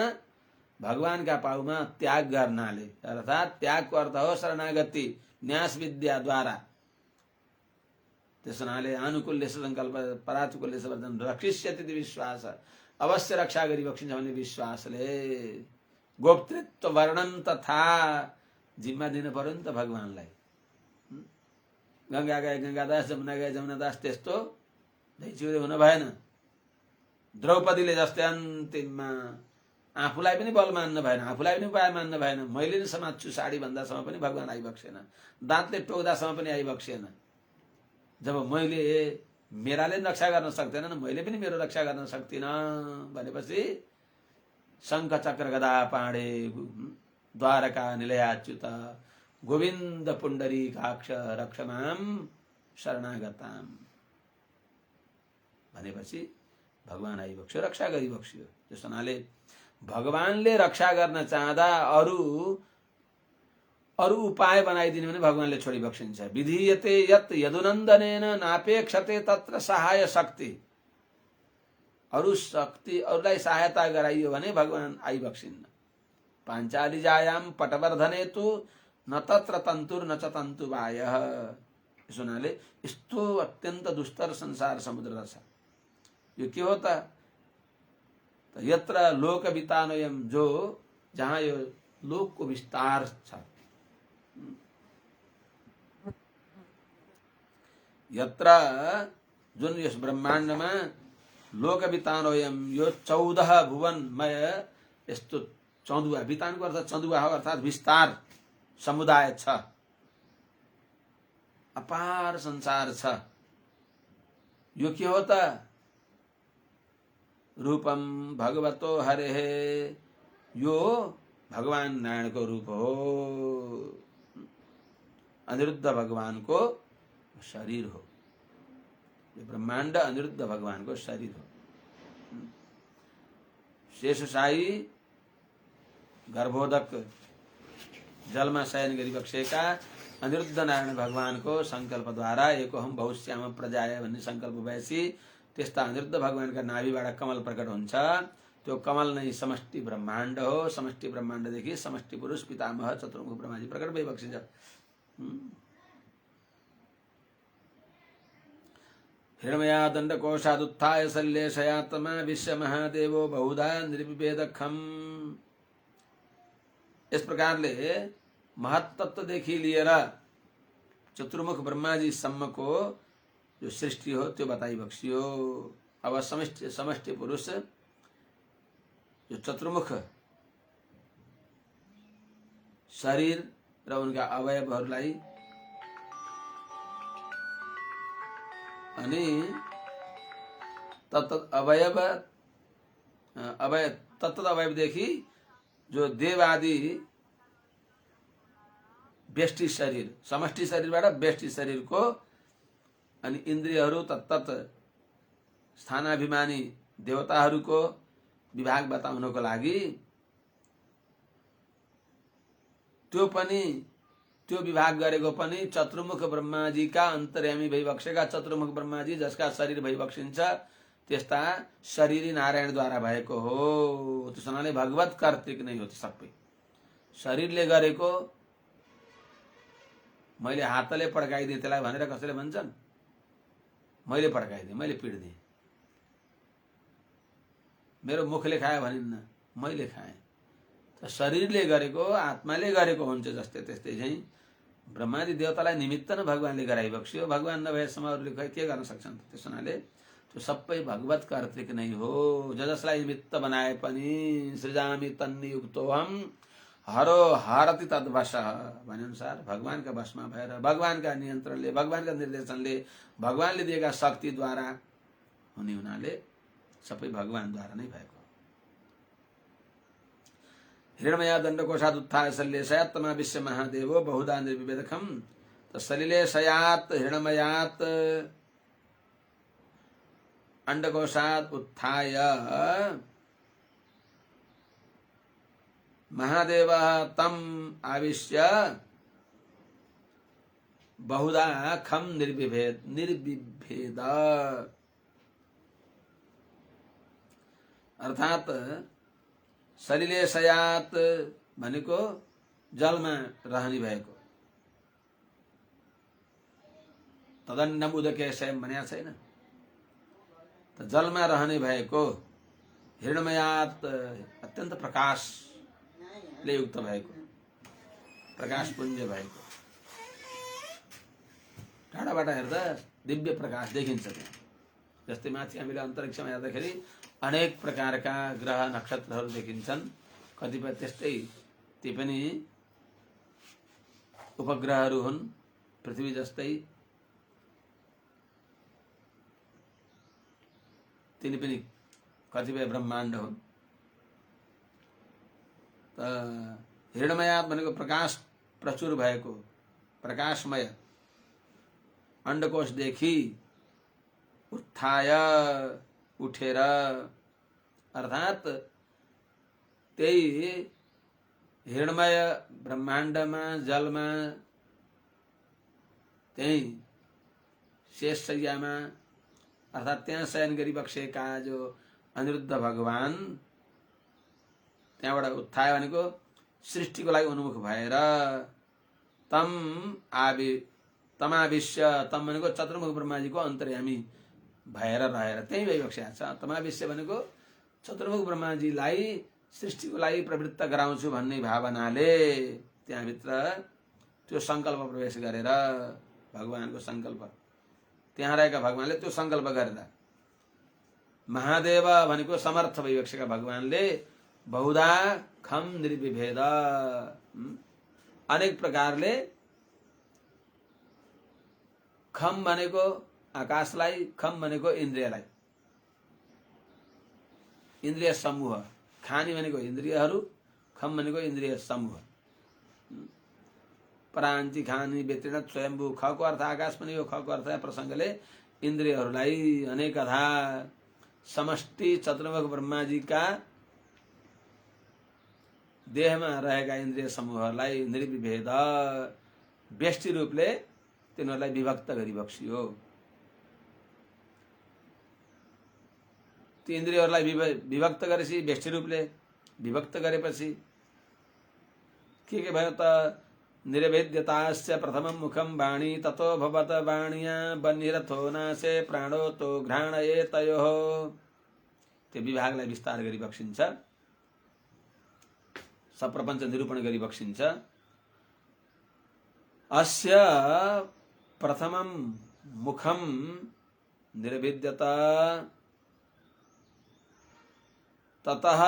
भगवानका पाउमा त्याग गर्नाले, अर्थात् त्यागको अर्थ हो शरणागति न्यास विद्याद्वारा। त्यस हुनाले आनुकूल्य संकल्प परानुकूल्य वर्धन रक्षिष्यति विश्वास, अवश्य रक्षा गरी बक्सिन्छ भन्ने विश्वासले गोप्तृत्व वर्णन तथा जिम्मा दिनु पर्यो नि त भगवानलाई। गंगा गए गंगादास, जमुना गए जमुनादास, त्यस्तो धैचिउरे हुन भएन। द्रौपदीले जस्तै अन्तिममा आफूलाई पनि बल मान्न भएन, आफूलाई पनि उपाय मान्न भएन। मैले नै समात्छु साडी भन्दासम्म पनि भगवान आइबक्सेन, दाँतले टोक्दासम्म पनि आइबक्सेन। जब मैले मेराले रक्षा गर्न सक्दैन, मैले पनि मेरो रक्षा गर्न सक्दिनँ भनेपछि शङ्ख चक्र गदा पाणे द्वारका निलयाच्युत गोविन्द पुण्डरीकाक्ष रक्षमाम शरणागताम भनेपछि भगवान आइबक्स्यो, रक्षा गरिबक्स्यो। त्यस हुनाले भगवानले रक्षा गर्न चाहँदा अरू उपाय बनाइदिने भने भगवानले छोडिबक्सिन्छ। विधीयते यत् यदुनन्दनेन नापेक्षते तत्र सहाय शक्ति। अरू शक्ति, अरूलाई सहायता गराइयो भने भगवान आइबक्सिन्न। पाञ्चाली जायाम पटवर्धने तु न तत्र तन्तुर न च तन्तुवायः। यस हुनाले यस्तो अत्यन्त दुस्तर संसार समुद्र छ। यो के हो त? यत्र लोक वितानोयम, जो जहाँ यो लोकको विस्तार छ, यत्र जुन यस ब्रह्माण्डमा लोक वितानोयम, यो 14 भुवनमय यस्तो 14 वितानको अर्थ चन्दुवा हो, अर्थात् विस्तार समुदाय छ, अपार संसार छ। यो के हो त? रूपम भगवतो हरेः, यो भगवान नारायण को रूप हो, अनिरुद्ध भगवान को शरीर हो। ये ब्रह्मांड अनिरुद्ध भगवान को शरीर हो। शेषशाही गर्भोदक जलमा शयन गरिबक्सेका अनिरुद्ध नारायण भगवान को संकल्प द्वारा एकोहम बहुश्याम प्रजाय भन्ने संकल्प भएपछि त्यस्ता अनिरुद्ध भगवान का नाभिबाट कमल प्रकट हुन्छ। त्यो कमल नै समष्टि ब्रह्माण्ड हो। समष्टि ब्रह्माण्डदेखि समष्टि पुरुष पितामह चतुर्मुख ब्रह्माजी प्रकट भइबक्सिन्छ। हिरण्मया दण्डकोशादुत्थाय शल्यशयात्मा विश्वमहादेवो बहुधा निर्विभेदखम। इस प्रकारले महत्तत्वदेखि लिएर चतुर्मुख ब्रह्माजी सम्मको जो सृष्टि हो त्यो बताइबक्सियो। अब समष्टि पुरुष जो चतुर्मुख शरीर र उनका अवयवहरूलाई अनि तत्त अवयवदेखि जो देव आदि व्यष्टि शरीर, समष्टि शरीरबाट व्यष्टि शरीरको अनि इन्द्रियहरू तत्त स्थानाभिमानी देवताहरूको विभाग बताउनको लागि त्यो विभाग गरेको पनि चतुर्मुख ब्रह्माजीका अन्तर्यामी भइबक्सेका चतुर्मुख ब्रह्माजी जसका शरीर भइबक्सिन्छ त्यस्ता शरीरी नारायणद्वारा भएको हो। त्यसो हुनाले भगवत कर्तृक नै हो त्यो सबै। शरीरले गरेको मैले हातले पड्काइदिएँ त्यसलाई भनेर कसैले भन्छन्? मैले पड्काइदिएँ, मैले पिट्दिएँ। मेरो मुखले खायो भनिन्न, मैले खाएँ। त शरीरले गरेको आत्माले गरेको हुन्छ जस्तै त्यस्तै चाहिँ ब्रह्मादि देवतालाई निमित्त न भगवानले गराइबक्स्यो। भगवान नभएसम्म अरूले के गर्न सक्छन्? त्यस हुनाले त्यो सबै भगवत कर्तृक नै हो। जसलाई निमित्त बनाए पनि सृजामि तन्नियुक्तोऽहम् हरो हरति तद्वशः भने अनुसार भगवानका वशमा भएर भगवानका नियन्त्रणले भगवानका निर्देशनले भगवानले दिएका शक्तिद्वारा हुने हुनाले सबै भगवानद्वारा नै भएको। हिरण्मया दण्डकोशात् उत्थाय सलिलेशयात् तमाविश्य महादेवो बहुधा निर्विभेदकम्। त सलिलेशयात् हिरण्मयात् अंडकोशात् उत्थाय महादेव तम आविश्य बहुधा खम निर्विभेद अर्थात सलिलेशयात् भनेको जलमा रहने भएको। तदन्नम उदके स्वयं भनेको छैन त जलमा रहने भएको हिरण्मयात् अत्यन्त प्रकाशले युक्त भएको प्रकाश पुञ्ज भएको। टाढाबाट हेर्दा दिव्य प्रकाश देखिन्छ त्यहाँ। जस्तै माथि हामीले अन्तरिक्षमा हेर्दाखेरि अनेक प्रकारका ग्रह नक्षत्रहरू देखिन्छन्। कतिपय त्यस्तै ती पनि उपग्रहहरू हुन् पृथ्वी जस्तै। तिनी पनि कतिपय ब्रह्माण्ड हुन्। हिरण्मयात् भनेको प्रकाश प्रचुर भएको प्रकाशमय अंडकोशदेखि उत्थाय उठेर अर्थात त्यही हिरण्मय ब्रह्माण्डमा जलमा त्यही शेषशय्यामा अर्थात त्यहाँ शयन गरिबक्सेका जो अनिरुद्ध भगवान त्यहाँबाट उत्थाय भनेको सृष्टिको लागि उन्मुख भएर तमाविश्य तम भनेको चतुर्मुख ब्रह्माजीको अन्तर्यामी भएर रहेर त्यही भइबक्सेको छ। तमाविश्य भनेको चतुर्मुख ब्रह्माजीलाई सृष्टिको लागि प्रवृत्त गराउँछु भन्ने भावनाले त्यहाँभित्र त्यो संकल्प प्रवेश गरेर भगवानको संकल्प त्यहाँ रहेका भगवानले त्यो संकल्प गरेर महादेव भनेको समर्थ भइबक्सेका भगवानले बहुधा खम निर्विभेद अनेक प्रकारले खम भनेको आकाशलाई खम भनेको इन्द्रियलाई इन्द्रिय समूह खानी भनेको इन्द्रियहरू खम भनेको इन्द्रिय समूह परान्ति खानी व्यतिरिक्त स्वयम्भू खको अर्थ आकाश पनि हो। खको अर्थ प्रसंगले इन्द्रियहरूलाई अनेकधा समष्टि चतुर्मुख ब्रह्माजीका देहमा रहेका इन्द्रिय समूहहरूलाई निर्विभेद व्यष्टि रूपले तिनीहरूलाई विभक्त गरिबक्सियो। ती इन्द्रियहरूलाई विभक्त गरेपछि व्यष्टि रूपले विभक्त गरेपछि के भयो त निरवेद्यतास्य प्रथमं मुखं वाणी ततो भवत वाण्या बन्निरथो नासे प्राणो तो घ्राणये तयोः। त्यो विभागलाई विस्तार गरिबक्सिन्छ सप्रपञ्च निरूपण गरिबक्सिन्छ। अस्य प्रथमं मुखं निरवेद्यत ततः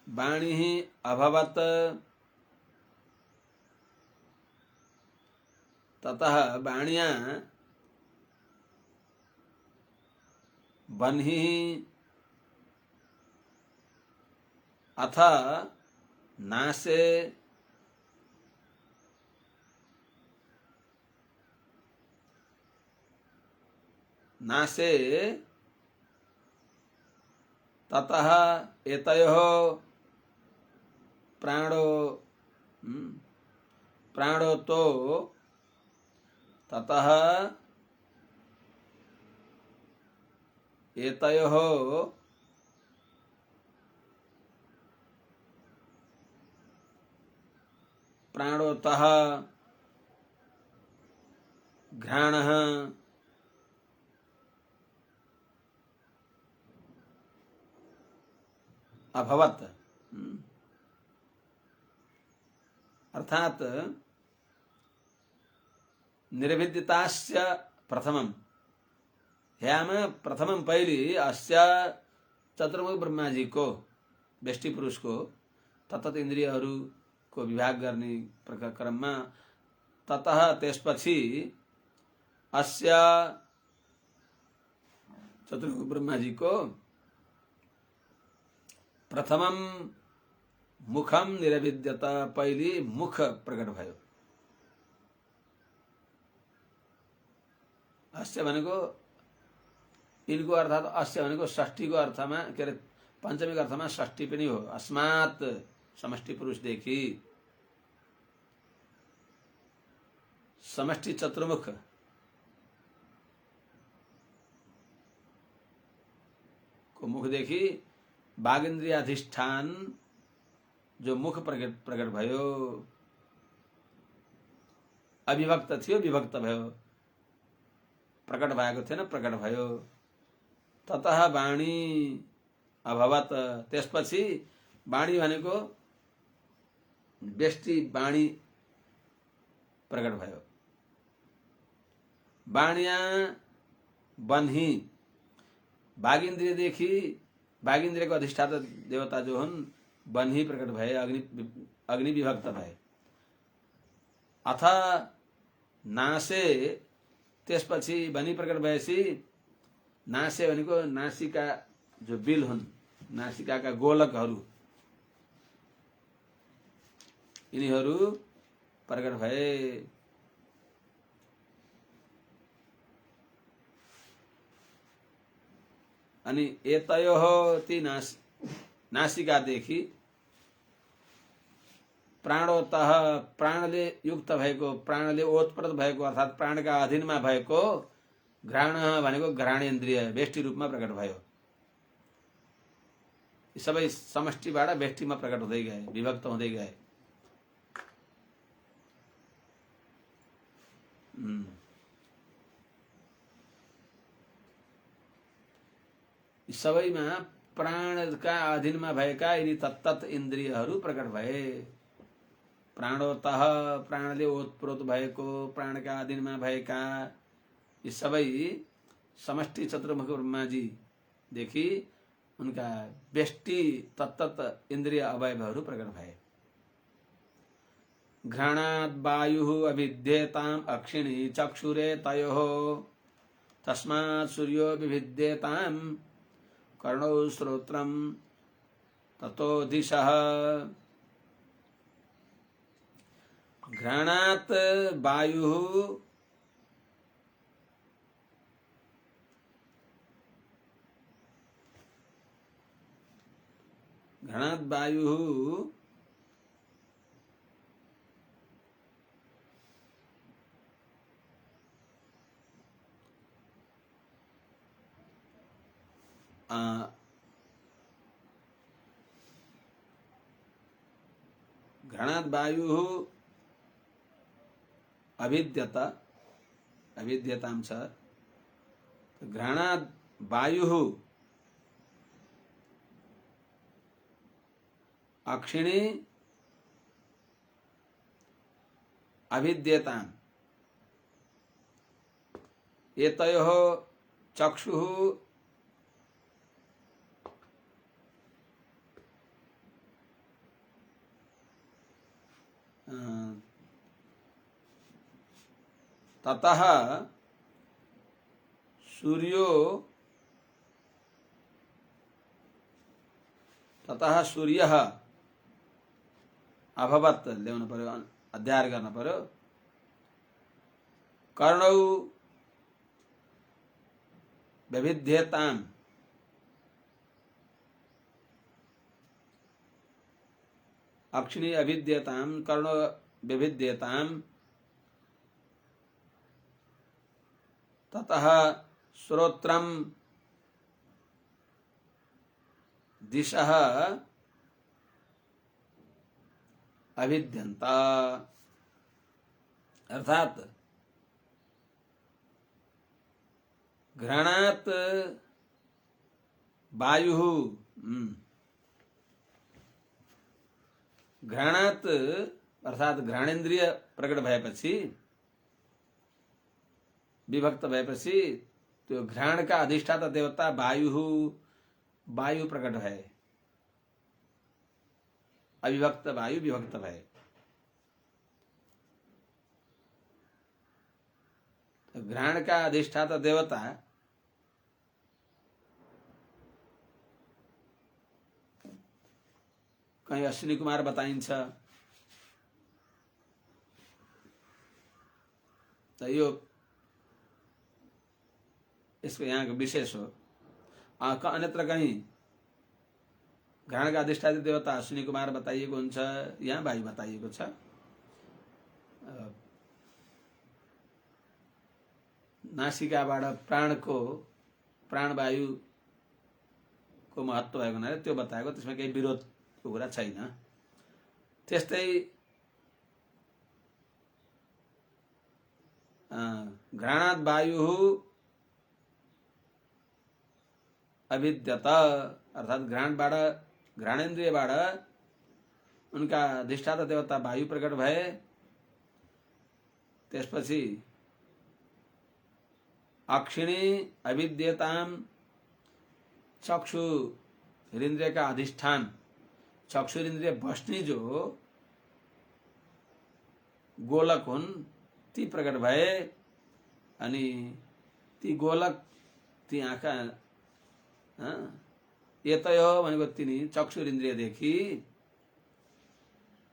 वाणी ही अभवत ततः वाणियां बन ही अथ नासे नासे ततः एतयोः प्राणो प्राणो तो ततः एतयोः प्राणोतः घ्राणः अभवत। अर्थात निर्विद्यतास्य प्रथमम ह्याम प्रथमम पहली अस्य चतुर्मुख ब्रह्मा जी को व्यष्टि पुरुष को तत्त इंद्रियहरू को विभाग गर्ने क्रममा ततः त्यसपछि अस्य चतुर्मुख ब्रह्मा जी को प्रथमम मुखम निरविद्यत पहली मुख प्रकट भयो। अस्य भनेको इनको अर्थात अस्य भनेको षष्ठी को अर्थमा के अरे पंचमी को अर्थमा षष्ठी पनि हो। अस्मात् समष्टि पुरुषदेखि समष्टि चतुर्मुख को मुखदेखि बागेन्द्रियाधिष्ठान जो मुख प्रकट भयो अविभक्त थियो विभक्त भयो, प्रकट भएको थिएन प्रकट भयो। ततः वाणी अभवत त्यसपछि वाणी भनेको व्यष्टि वाणी प्रकट भयो। वाणिया बन्ही बागेन्द्रियदेखि बागेन्द्रियको अधिष्ठाता देवता जो हुन् बन्ही प्रकट भए, अग्नि विभक्त भए। अथ नासे त्यसपछि बनी प्रकट भएपछि नासे भनेको नासिका जो बिल हुन्, नासिकाका गोलकहरू यिनीहरू प्रकट भए। अनि एतयोः ती नासिकादेखि प्राणोतः प्राणले युक्त भएको, प्राणले ओतप्रोत भएको अर्थात प्राणका अधीनमा भएको घ्राण भनेको घ्राणेन्द्रिय व्यष्टि रूपमा प्रकट भयो। यी सबै समष्टिबाट व्यष्टिमा प्रकट हुँदै गए, विभक्त हुँदै गए। यी सबैमा प्राणका अधीनमा भएका यिनी तत्तत इन्द्रियहरू प्रकट भए। प्राणोतः प्राणले ओतप्रोत भएको, प्राणका अधीनमा भएका यी सबै समष्टि चतुर्मुख ब्रह्माजी देखि उनका व्यष्टि तत्तत इंद्रिय अवयवहरू प्रकट भए। घ्राणाद् वायुः अभिद्येताम् अक्षिणी चक्षुरे तयोः तस्मात् सूर्यो विभिद्येताम् कर्णौ श्रोत्रम् ततो दिशः। घ्राणात् वायुः घ्राणात् वायुः घ्राणात् वायुः अभिद्यताम् च। घ्राणात् वायुः अक्षिणी अभिद्यताम् एतयोः चक्षुः ततः सूर्यो ततः सूर्यः अभवत् ल्याउनु पर्यो, अध्याय गर्न पर्यो। कर्णौ वैविध्यताम् अक्षिणी अविद्यताम् कर्णो वैविध्यताम् ततः श्रोत्रम् दिशः अभिद्यन्त। अर्थात घ्राणात् वायुः घ्राणात् अर्थात घ्राणेन्द्रिय प्रकट भएपछि विभक्त भएपछि त्यो घ्राण का अधिष्ठाता देवता वायु प्रकट भए, अविभक्त वायु विभक्त भए। तो घ्राण का अधिष्ठाता देवता कहीं अश्विनी कुमार बताइन्छ। तो यो इसको यहाँ का विशेष हो। अन्यत्र कहीं घ्राण का अधिष्ठाता देवता अश्विनी कुमार बताइएको हुन्छ, यहाँ वायु बताइएको छ। नासिकाबाट प्राणवायु को महत्व भएको हुनाले त्यो बताएको, त्यसमा केही विरोधको कुरा छैन। त्यस्तै घ्राणात् वायुः अविद्यत अर्थात घ्राणेन्द्रियबाट उनका अधिष्ठाता देवता वायु प्रकट भए। त्यसपछि अक्षिणी अविद्यताम चक्षु इंद्रिय का अधिष्ठान, चक्षु इंद्रिय बस्ने जो गोलक हुन् ती प्रकट भए। अनि ती गोलक ती आँखा यतयो भनेको तिनी चक्षु इन्द्रियदेखि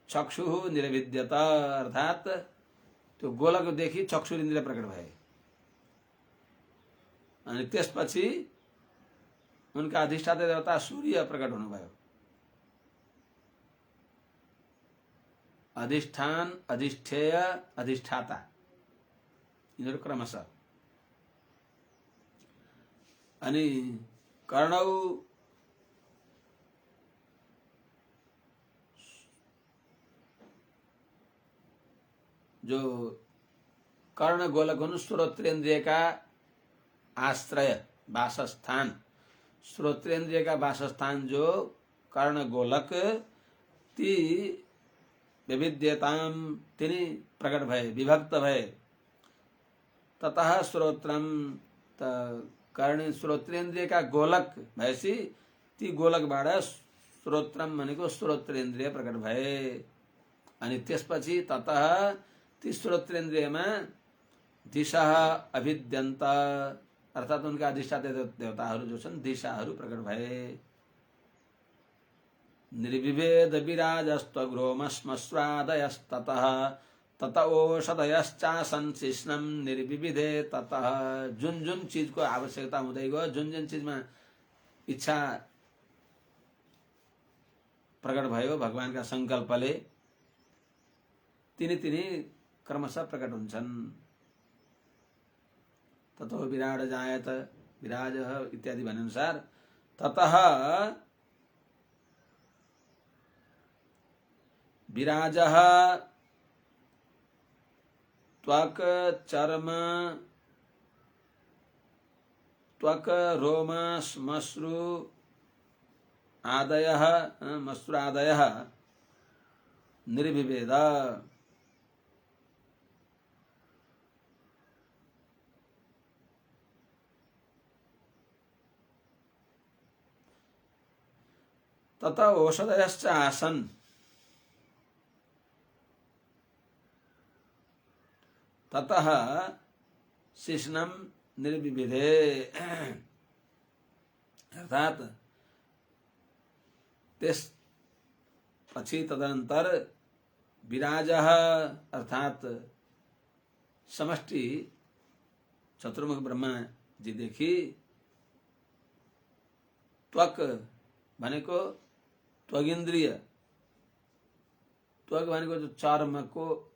चक्षु निरविद्यत अर्थात त्यो गोलकदेखि चक्षु इन्द्रिय प्रकट भए। अनि त्यसपछि उनका अधिष्ठाता देवता सूर्य प्रकट हुनुभयो। अधिष्ठान, अधिष्ठेय, अधिष्ठाता यिनीहरू क्रमशः। अनि कर्णौ जो कर्ण गोलक हुन् श्रोत्रेन्द्रिय का आश्रय वासस्थान, श्रोत्रेन्द्रिय का वासस्थान जो कर्ण गोलक ती विविध्यताम तिनी प्रकट भए, विभक्त भए। ततः श्रोत्रम कर्ण श्रोत्रेन्द्रिय का गोलक भएपछि ती गोलकबाट श्रोत्रम भनेको श्रोत्रेन्द्रिय प्रकट भए। अनि त्यसपछि ततः ती श्रोत्रेन्द्रियमा दिशा अभिद्यन्त अर्थात उनका अधिष्ठाता देवताहरू जो छन् दिशाहरू प्रकट भए। निर्विभेद विराजस्त्वग्रोमश्मश्रादयस्ततः तत ओषधयश्चासन् शिष्णं निर्विविधे ततः। जुन जुन चीज को आवश्यकता हुँदै गयो, जुन जुन चीजमा इच्छा प्रकट भयो भगवान का संकल्पले, तिनी तिनी क्रमशः प्रकट हुन्छन्। ततो विराट जायत, विराज इत्यादि भने अनुसार ततः विराजः त्वक चर्म त्वक रोम श्मश्रु आदयः मश्रादयः निर्विभेद। तथा औषधयश्च आसन् ततः शिश्नम निर्विविधे अर्थात त्यसपछि तदनंतर विराजः अर्थात समष्टि चतुर्मुख ब्रह्मा जी देखी त्वक भनेको त्वगिन्द्रिय, त्वक भनेको जो चर्म को,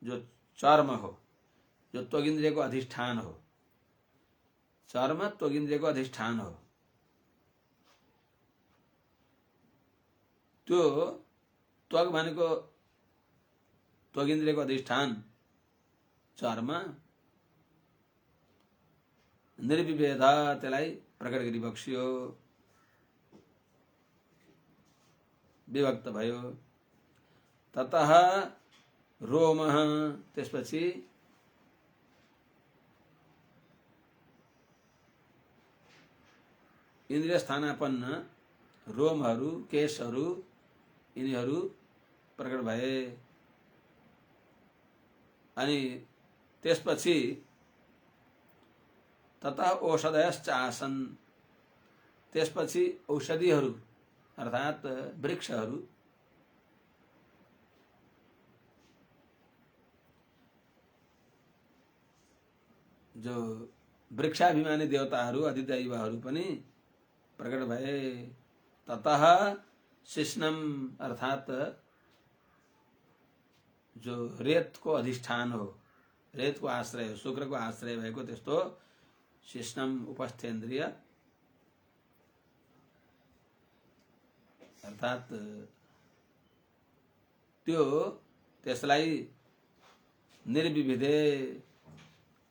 जो चर्म हो, जो त्वगिन्द्रिय को अधिष्ठान हो, चर्म त्वगिन्द्रिय को अधिष्ठान हो, त्यो त्वक भनेको त्वगिन्द्रिय को अधिष्ठान चर्म निर्विभेद त्यसलाई प्रकट गरी बक्सियो, विभक्त भयो। ततः रोम, त्यसपछि इन्द्रिय स्थानापन्न रोमहरू, केशहरू, यिनीहरू प्रकट भए। अनि त्यसपछि ततः औषधयश्च आसन, त्यसपछि औषधिहरू अर्थात वृक्षहरू, जो वृक्षाभिमानी देवताहरू अधिदैवहरू पनि प्रकट भए। ततः शिश्नम अर्थात जो रेत को अधिष्ठान हो, रेत को आश्रय हो, शुक्र को आश्रय भएको त्यस्तो शिश्नम उपस्थेन्द्रिय अर्थात त्यो त्यसलाई निर्विविधे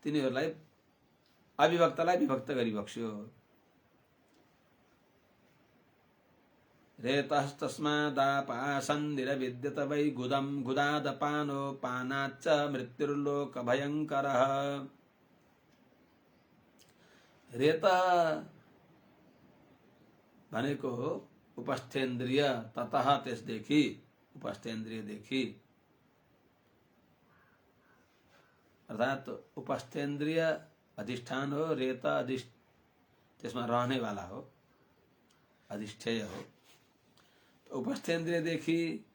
तिनीहरूलाई अविभक्तलाई विभक्त गरी बक्स्यो। रेतस्तस्मादापासन्निरविद्यत वै गुदं गुदादपानोपानाच्च मृत्युर्लोक भयंकरः। रेत भनेको उपस्थेन्द्रिय, ततः त्यसदेखि उपस्थेन्द्रिय देखि अर्थात उपस्थेन्द्रिय अधिष्ठान हो, रेत त्यसमा रहने वाला हो, अधिष्ठेय हो। तो उपस्थेन्द्रिय देखि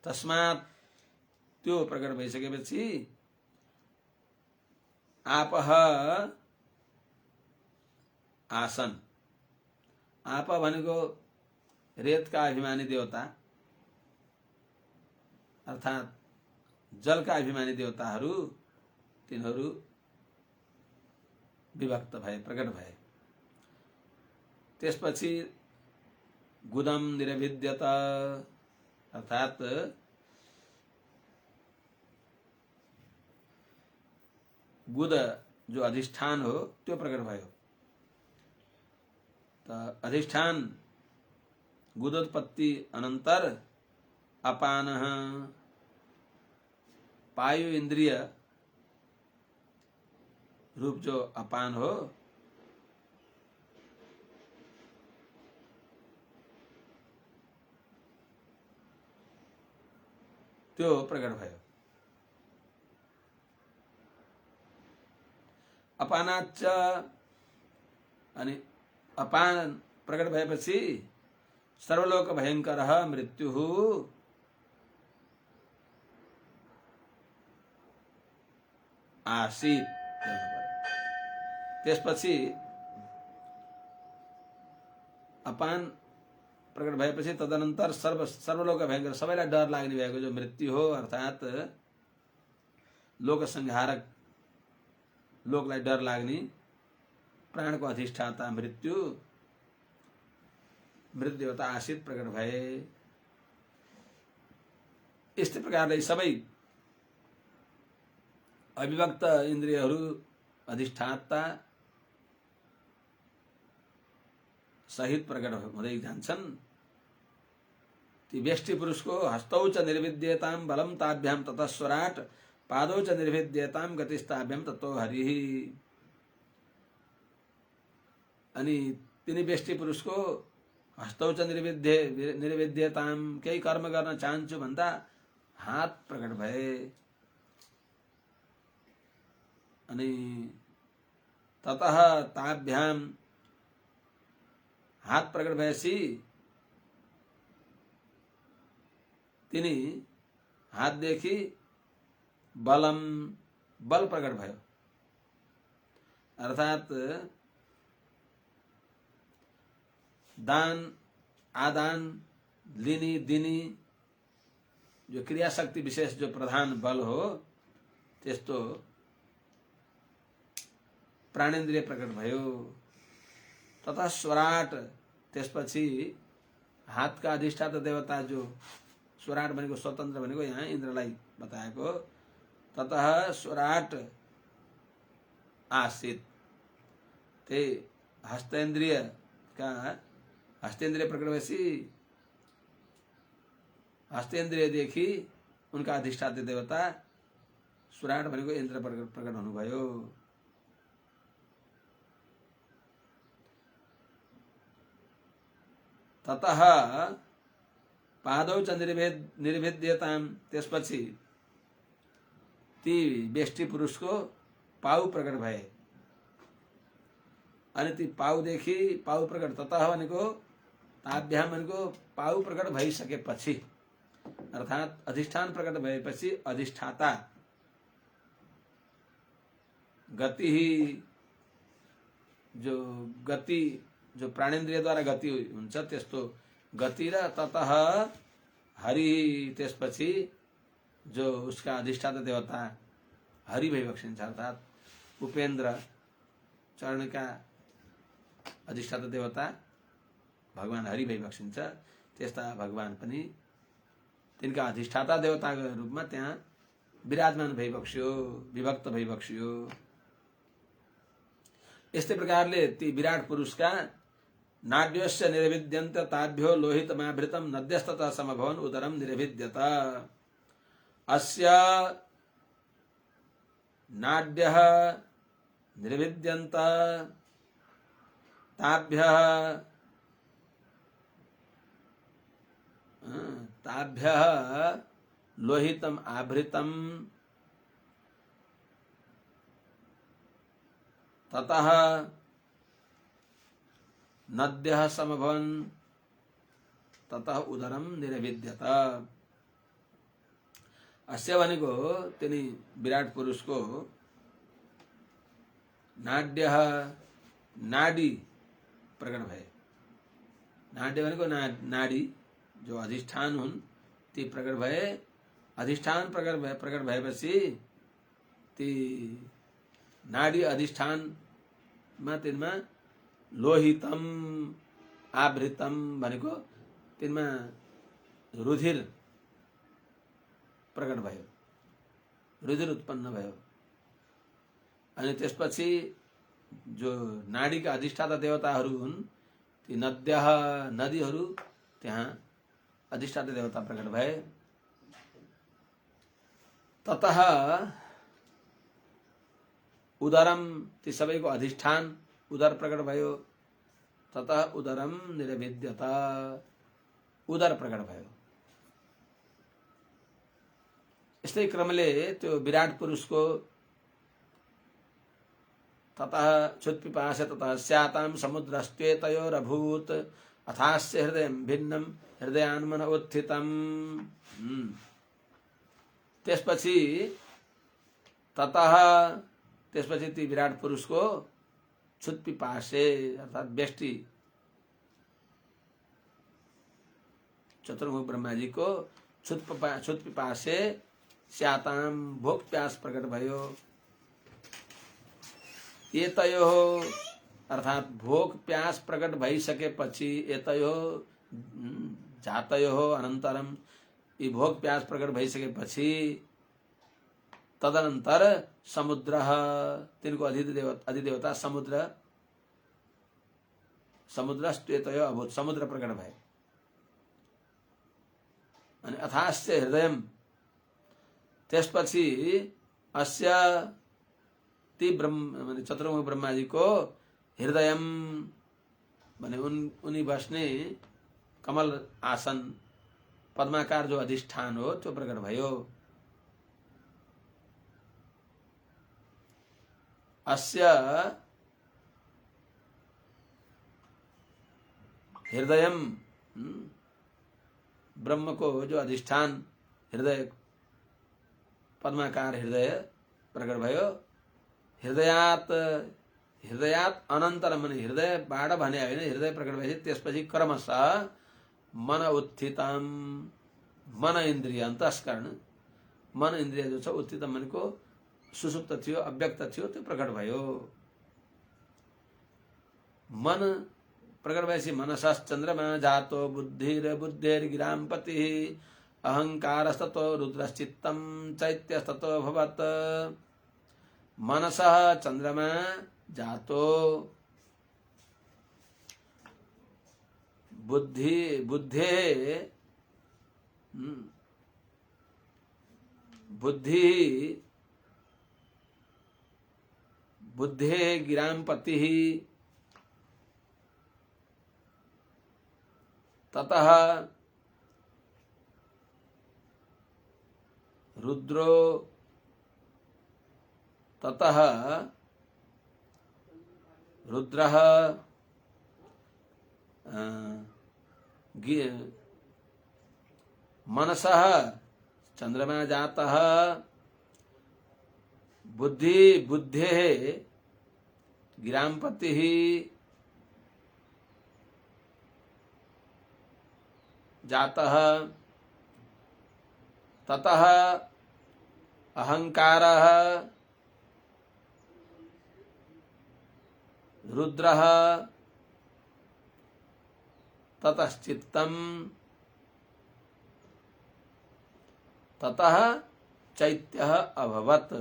तस्मात् त्यो प्रकट भइसकेपछि आपः आसन, आप भनेको रेत का अभिमानी देवता अर्थात जल का अभिमानी देवताहरू तिनीहरू विभक्त भए, प्रकट भए। त्यसपछि गुदम निरभिद्यत अर्थात गुद जो अधिष्ठान हो त्यो प्रकट भयो। त अधिष्ठान गुदोत्पत्ति अनंतर अपान पायु इंद्रिय रूप जो अपान हो त्यो प्रकट भयो। अपानाच्च अनि अपान प्रकट भएपछि सर्वलोक भयंकर मृत्यु आसीत। त्यसपछि अपान प्रकट भएपछि तदनन्तर सर्वलोक भयंकर सबैलाई डर लाग्ने भएको जो मृत्यु हो अर्थात लोक संहारक, लोकलाई डर लाग्ने प्राणको अधिष्ठाता मृत्यु, मृत देवता आसित प्रकट भए। यस्तै प्रकारले सबै अविभक्त इन्द्रियहरू अधिष्ठाता सहित प्रकट हुँदै जान्छन्। ती व्यष्टि पुरुषको हस्तौ च निर्विद्यताम बलम ताभ्याम ततः स्वराट पादौ च निर्विद्यताम गतिस्ताभ्याम ततो हरिः। अनि तिनी व्यष्टि पुरुषको हस्तौ च निर्विद्यताम, केही कर्म गर्न चाहन्छु भन्दा हात प्रकट भए, अनि ततः ताभ्याम हात प्रकट भएपछि तिनी हातदेखि बलम बल प्रकट भयो, अर्थात दान आदान लिनी दिनी जो क्रिया शक्ति विशेष जो प्रधान बल हो त्यस्तो प्राणेन्द्रिय प्रकट भयो। तथा स्वराट त्यसपछि हातका अधिष्ठाता देवता जो स्वराट भनेको स्वतन्त्र भनेको यहाँ इन्द्रलाई बताएको। ततः स्वराट आसित ते हस्तेन्द्रिय का हस्तेन्द्रिय प्रकट भएपछि हस्तेन्द्रियदेखि उनका अधिष्ठाता देवता स्वराट भनेको इन्द्र प्रकट हुनुभयो। ततः पादौ च निर्भिद्यताम त्यसपछि ती बेष्टि पुरुषको पाउ प्रकट भए अनि ती पाउदेखि पाउ प्रकट ततः भनेको ताभ्याम भनेको पाउ प्रकट भइसकेपछि अर्थात अधिष्ठान प्रकट भएपछि अधिष्ठाता गति ही जो प्राणेन्द्रिय द्वारा गति हुन्छ त्यस्तो गति र ततः हरि त्यसपछि जो उसका अधिष्ठाता देवता हरि भइबक्सिन्छ, अर्थात उपेन्द्र चरण का अधिष्ठाता देवता भगवान हरि भइबक्सिन्छ। त्यस्ता भगवान पनि तिनका अधिष्ठाता देवताको रूपमा त्यहाँ विराजमान भइबक्स्यो, विभक्त भइबक्स्यो। यस्तै प्रकारले ती विराट पुरुषका नाड्यस्य निर्विद्यन्त ताभ्यो लोहितमाभृतं नद्यस्ततः समभवन उदरम निर्विद्यत। अस्य नाड्यः निर्विद्यन्त ताभ्यः लोहितम आभृतं ततः नद्यः समभवन ततः उदरम निर्विद्यत। अस्य भनेको तिनी विराट पुरुषको नाड्यः नाडी प्रकट भए। नाड्य भनेको नाडी जो अधिष्ठान हुन् ती प्रकट भए। अधिष्ठान प्रकट भएपछि ती नाडी अधिष्ठानमा तिनमा लोहितम आवृतम भनेको तिनमा रुधिर प्रकट भयो, रुधिर उत्पन्न भयो। अनि त्यसपछि जो नाडीका अधिष्ठाता देवताहरू हुन् ती नदीहरू त्यहाँ अधिष्ठाता देवता प्रकट भए। ततः उदरम ती सबैको अधिष्ठान उदर प्रकट भयो। ततः उदरम निर्विद्यत उदर प्रकट भयो। यस्तै क्रमले त्यो विराट पुरुषको ततः क्षुत्पिपास ततः स्यातां समुद्रस्त्वेतयोरभूत् अथास्य हृदय भिन्नम हृदयान्मन उत्थितम। त्यसपछि ततः त्यसपछि ती विराट पुरुषको क्षुत्पिपासे अर्थात व्यष्टि चतुर्मुख ब्रह्मा जी को क्षुत्पिपासे स्याताम भोक प्यास प्रकट भयो। एतयो अर्थात भोक प्यास प्रकट भइसकेपछि एतयो जातयो अनन्तरम यी भोक प्यास प्रकट भइसकेपछि तदनन्तर समुद्र तिनको अधिदेवता समुद्रस्त्वेतयो अभूत् समुद्र प्रकट भए। अनि अथास्य हृदयम त्यसपछि अस्य ती ब्रह्म चतुर्मुख ब्रह्मा जी को हृदयम माने उनी बस्ने कमल आसन पद्माकार जो अधिष्ठान हो त्यो प्रकट भयो। अस्य हृदयम, ब्रह्म को जो अधिष्ठान हृदय, पद्माकार हृदय प्रकट भयो। हृदयात, हृदयात अनन्तरम भने हृदयबाट भने होइन, हृदय प्रकट भएपछि त्यसपछि क्रमशः मन उत्थितम, मन इन्द्रिय अन्तस्करण, मन इन्द्रिय जो छ उत्थितम भनेको सुसुप्त थियो, अव्यक्त थियो, त्यो प्रकट भयो। मन प्रकट भएपछि मनसश्चन्द्रमा जातो बुद्धिर बुद्धिर गिराम्पति अहंकारस्ततो रुद्रश्चित्तम चैत्यस्ततो भवत्। मनसः चंद्रमा जातो, बुद्धि बुद्धे बुद्धि बुद्धे गिराम्पति ततः रुद्रो, ततः रुद्रः मनसः चंद्रमा जातः बुद्धि बुद्धेः गिराम्पतिः जातः ततः अहंकारः रुद्रः ततश्चित्तम ततः चैत्यः अभवत्।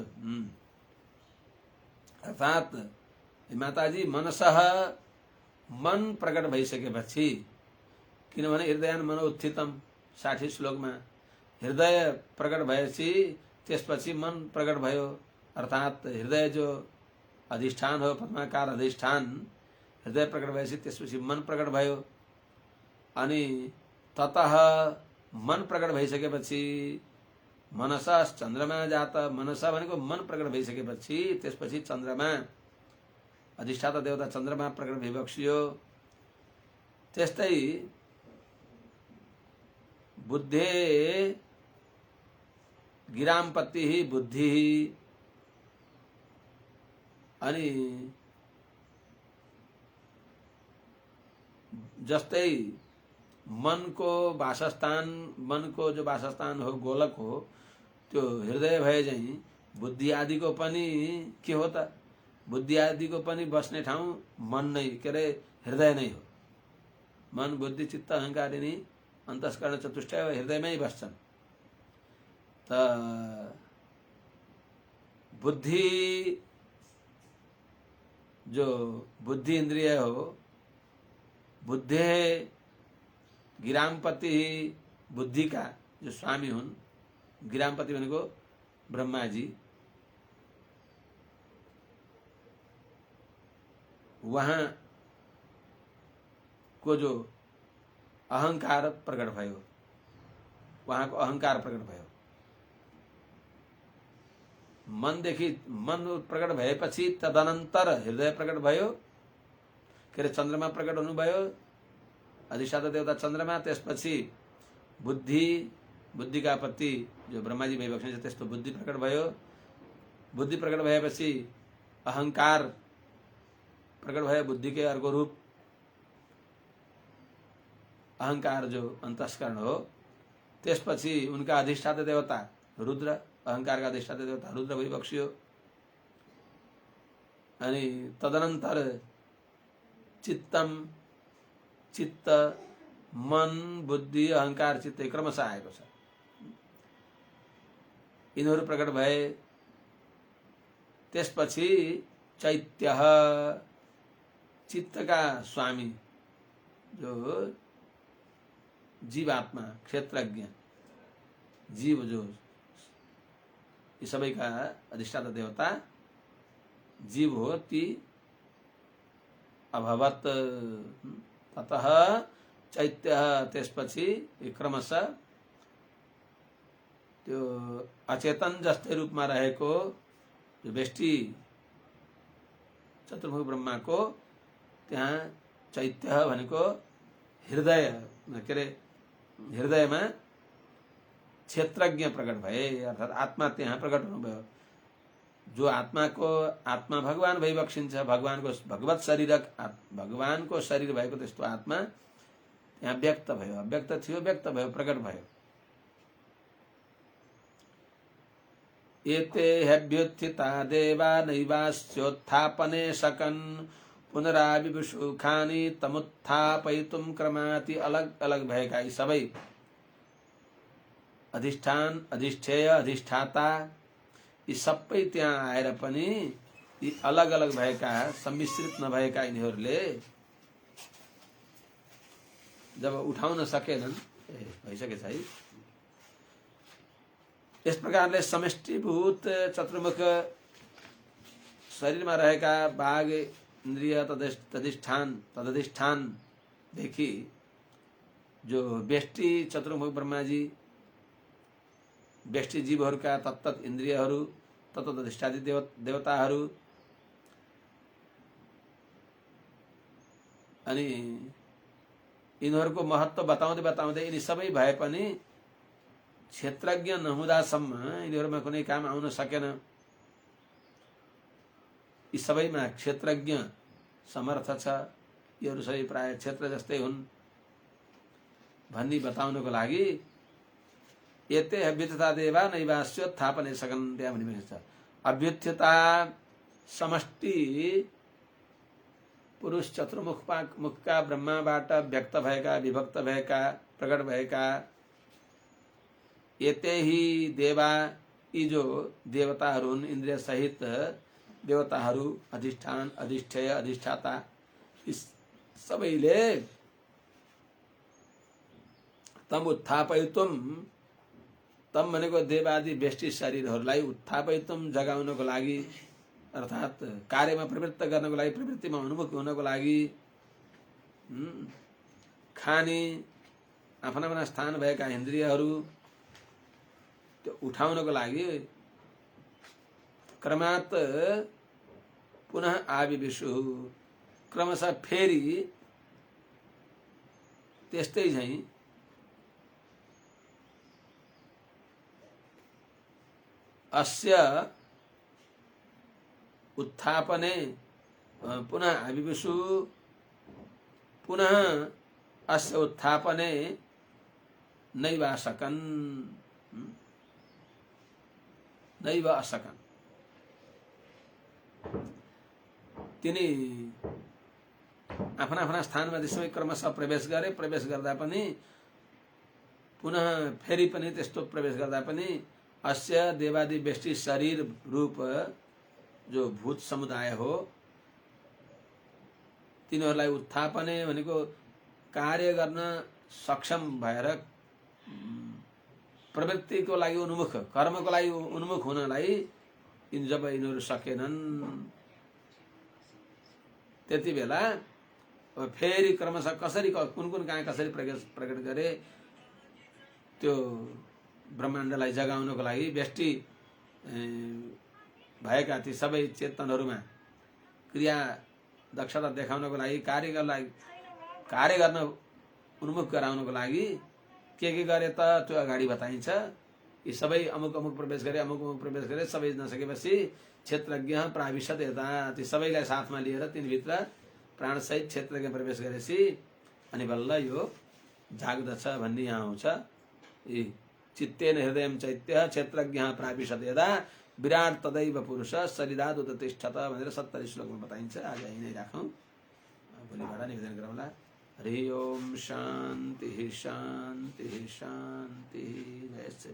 अर्थात माताजी मनसः मन प्रकट भइसकेपछि, किनभने हृदयान मन उत्थितम 60 श्लोकमा हृदय प्रकट भएपछि त्यसपछि मन प्रकट भयो। अर्थात हृदय जो अधिष्ठान हो, पद्माकार अधिष्ठान, हृदय प्रकट भएपछि त्यसपछि मन प्रकट भयो। अनि ततः मन प्रकट भइसकेपछि मनसा चन्द्रमा जात, मनसा भनेको मन प्रकट भइसकेपछि त्यसपछि चन्द्रमा, अधिष्ठाता देवता चन्द्रमा प्रकट भइबक्सियो। त्यस्तै बुद्धे गिराम्पति बुद्धि, अनि जस्तै मन को वासस्थान, मन को जो वासस्थान हो, गोलक हो, त्यो हृदय भए चाहिँ बुद्धि आदि को पनि के हो त, बुद्धि आदि को पनि बस्ने ठाउँ मन नै, के अरे हृदय नै हो। मन बुद्धि चित्त अहंकार यिनी अन्तस्करण चतुष्टय हृदयमै बस्छन्। त बुद्धि जो बुद्धि इंद्रिय हो, बुद्धे गिराम्पति बुद्धि का जो स्वामी हुन्, गिराम्पति भनेको ब्रह्मा जी, वहाँ को जो अहंकार प्रकट भयो, वहाँ को अहंकार प्रकट भयो। मनदेखि मन प्रकट भएपछि तदनन्तर हृदय प्रकट भयो, के अरे चन्द्रमा प्रकट हुनुभयो, अधिष्ठाता देवता चन्द्रमा, त्यसपछि बुद्धि, बुद्धि का पति जो ब्रह्मा जी भइबक्छन् त्यस्तो बुद्धि प्रकट भयो। बुद्धि प्रकट भएपछि अहंकार प्रकट भयो, बुद्धि के अर्को रूप अहंकार जो अंतस्करण हो। त्यसपछि उनका अधिष्ठाता देवता रुद्र, अहंकार का अधिष्ठाता देवता रुद्र भइबक्सियो। अनि तदनन्तर चित्तम, चित्त, मन, बुद्धि, अहंकार, चित्त क्रमशः आएको छ। यिनीहरू प्रकट भए। त्यसपछि चैत्यः, चित्तका स्वामी जो जीवात्मा, क्षेत्रज्ञ जीव, जो ये सबै का अधिष्ठाता देवता जीव हो, ती अभवत। ततः चैत्यः, त्यसपछि क्रमशः त्यो अचेतन जस्तै रूपमा रहेको जो व्यष्टि चतुर्मुख ब्रह्माको त्यहाँ चैत्य भनेको हृदय के अरे हृदयमा क्षेत्रज्ञ प्रकट भए अर्थात् आत्मा त्यहाँ प्रकट हुनुभयो। जो आत्मा भगवान भइबक्सिन्छ, भगवानको भगवत शरीरक भगवानको शरीर भएको त्यस्तो आत्मा यहाँ व्यक्त भयो, अव्यक्त थियो व्यक्त भयो, प्रकट भयो। एते ह्यभ्युत्थिता देवा नैवास्योत्थापने शकन् पुनराविवुषुखानि तमुत्थापयितुं क्रमाति। अलग अलग भएका यी सबै अधिष्ठान, अधिष्ठेय, अधिष्ठाता यी सबै त्यहाँ आएर पनि यी अलग अलग भएका सम्मिश्रित नभएका यिनीहरूले जब उठाउन सकेनन्, भइसकेछ है। यस प्रकारले समष्टिभूत चतुर्मुख शरीरमा रहेका बाघ इन्द्रिय तदधिष्ठान देखि जो व्यष्टि चतुर्मुख ब्रह्माजी व्यष्टि जीवहरूका तत्तत इन्द्रियहरू तत्तत अधिष्ठादी देवताहरू अनि यिनीहरूको महत्व बताउँदै बताउँदै यिनी सबै भए पनि क्षेत्रज्ञ नहुँदासम्म यिनीहरूमा कुनै काम आउन सकेन। यी सबैमा क्षेत्रज्ञ समर्थ छ, यिनीहरू सबै प्राय क्षेत्र जस्तै हुन् भन्ने बताउनको लागि एते अभ्युत्थता देवा नैवास्योत्थापने सकन् त्यहाँ भनिएको छ। अभ्युत्थता समष्टि पुरुष चतुर्मुखका ब्रह्माबाट व्यक्त भएका, विभक्त भएका, प्रकट भएका एते ही देवा यी जो देवताहरू हुन्, इन्द्रिय सहित देवताहरू, अधिष्ठान, अधिष्ठेय, अधिष्ठाता यी सबैले तम उत्थापयितुम, तम भनेको देवादि व्यष्टि शरीरहरूलाई उत्थापयितुम जगाउनको लागि अर्थात् कार्यमा प्रवृत्त गर्नको लागि, प्रवृत्तिमा उन्मुख हुनको लागि खाने आफ्ना आफ्ना स्थान भएका इन्द्रियहरू त्यो उठाउनको लागि क्रमात् पुनः आविविशु क्रमशः फेरि त्यस्तै झैं अस्य उत्थापने पुनः आविविशु पुनः अस्य उत्थापने नैव असकन्, नैव असकन्। तिनी आफ्ना आफ्ना स्थानमा त्यसमै क्रमशः प्रवेश गरे, प्रवेश गर्दा पनि पुनः फेरि पनि त्यस्तो प्रवेश गर्दा पनि अस्य देवादि व्यष्टि शरीर रूप जो भूत समुदाय हो तिनीहरूलाई उत्थापने भनेको कार्य गर्न सक्षम भएर प्रवृत्तिको लागि उन्मुख, कर्मको लागि उन्मुख हुनलाई जब यिनीहरू सकेनन् त्यति बेला फेरि क्रमशः कसरी कुन कुन कहाँ कसरी प्रकट गरे त्यो ब्रह्माण्डलाई जगाउनको लागि व्यष्टि भएका ती सबै चेतनहरूमा क्रिया दक्षता देखाउनको लागि, कार्य गर्न उन्मुख गराउनको लागि के गरे त त्यो अगाडि बताइन्छ। यी सबै अमुक अमुक प्रवेश गरे, अमुक अमुक प्रवेश गरे, सबै नसकेपछि क्षेत्रज्ञ प्राविशत यता ती सबैलाई साथमा लिएर तिनीभित्र प्राणसहित क्षेत्रज्ञ प्रवेश गरेपछि अनि बल्ल यो जाग्दछ भन्ने यहाँ आउँछ। यी चित्तेन हृदयं चैत्य क्षेत्रज्ञ प्राविशत यदा विराट तदैव पुरुष शरीराद उत्तिष्ठत भनेर 70 श्लोकमा बताइन्छ। आज यही नै राखौं, भोलिबाट निवेदन गरौँला। हरि ओम शान्ति शान्ति शान्ति। जय श्री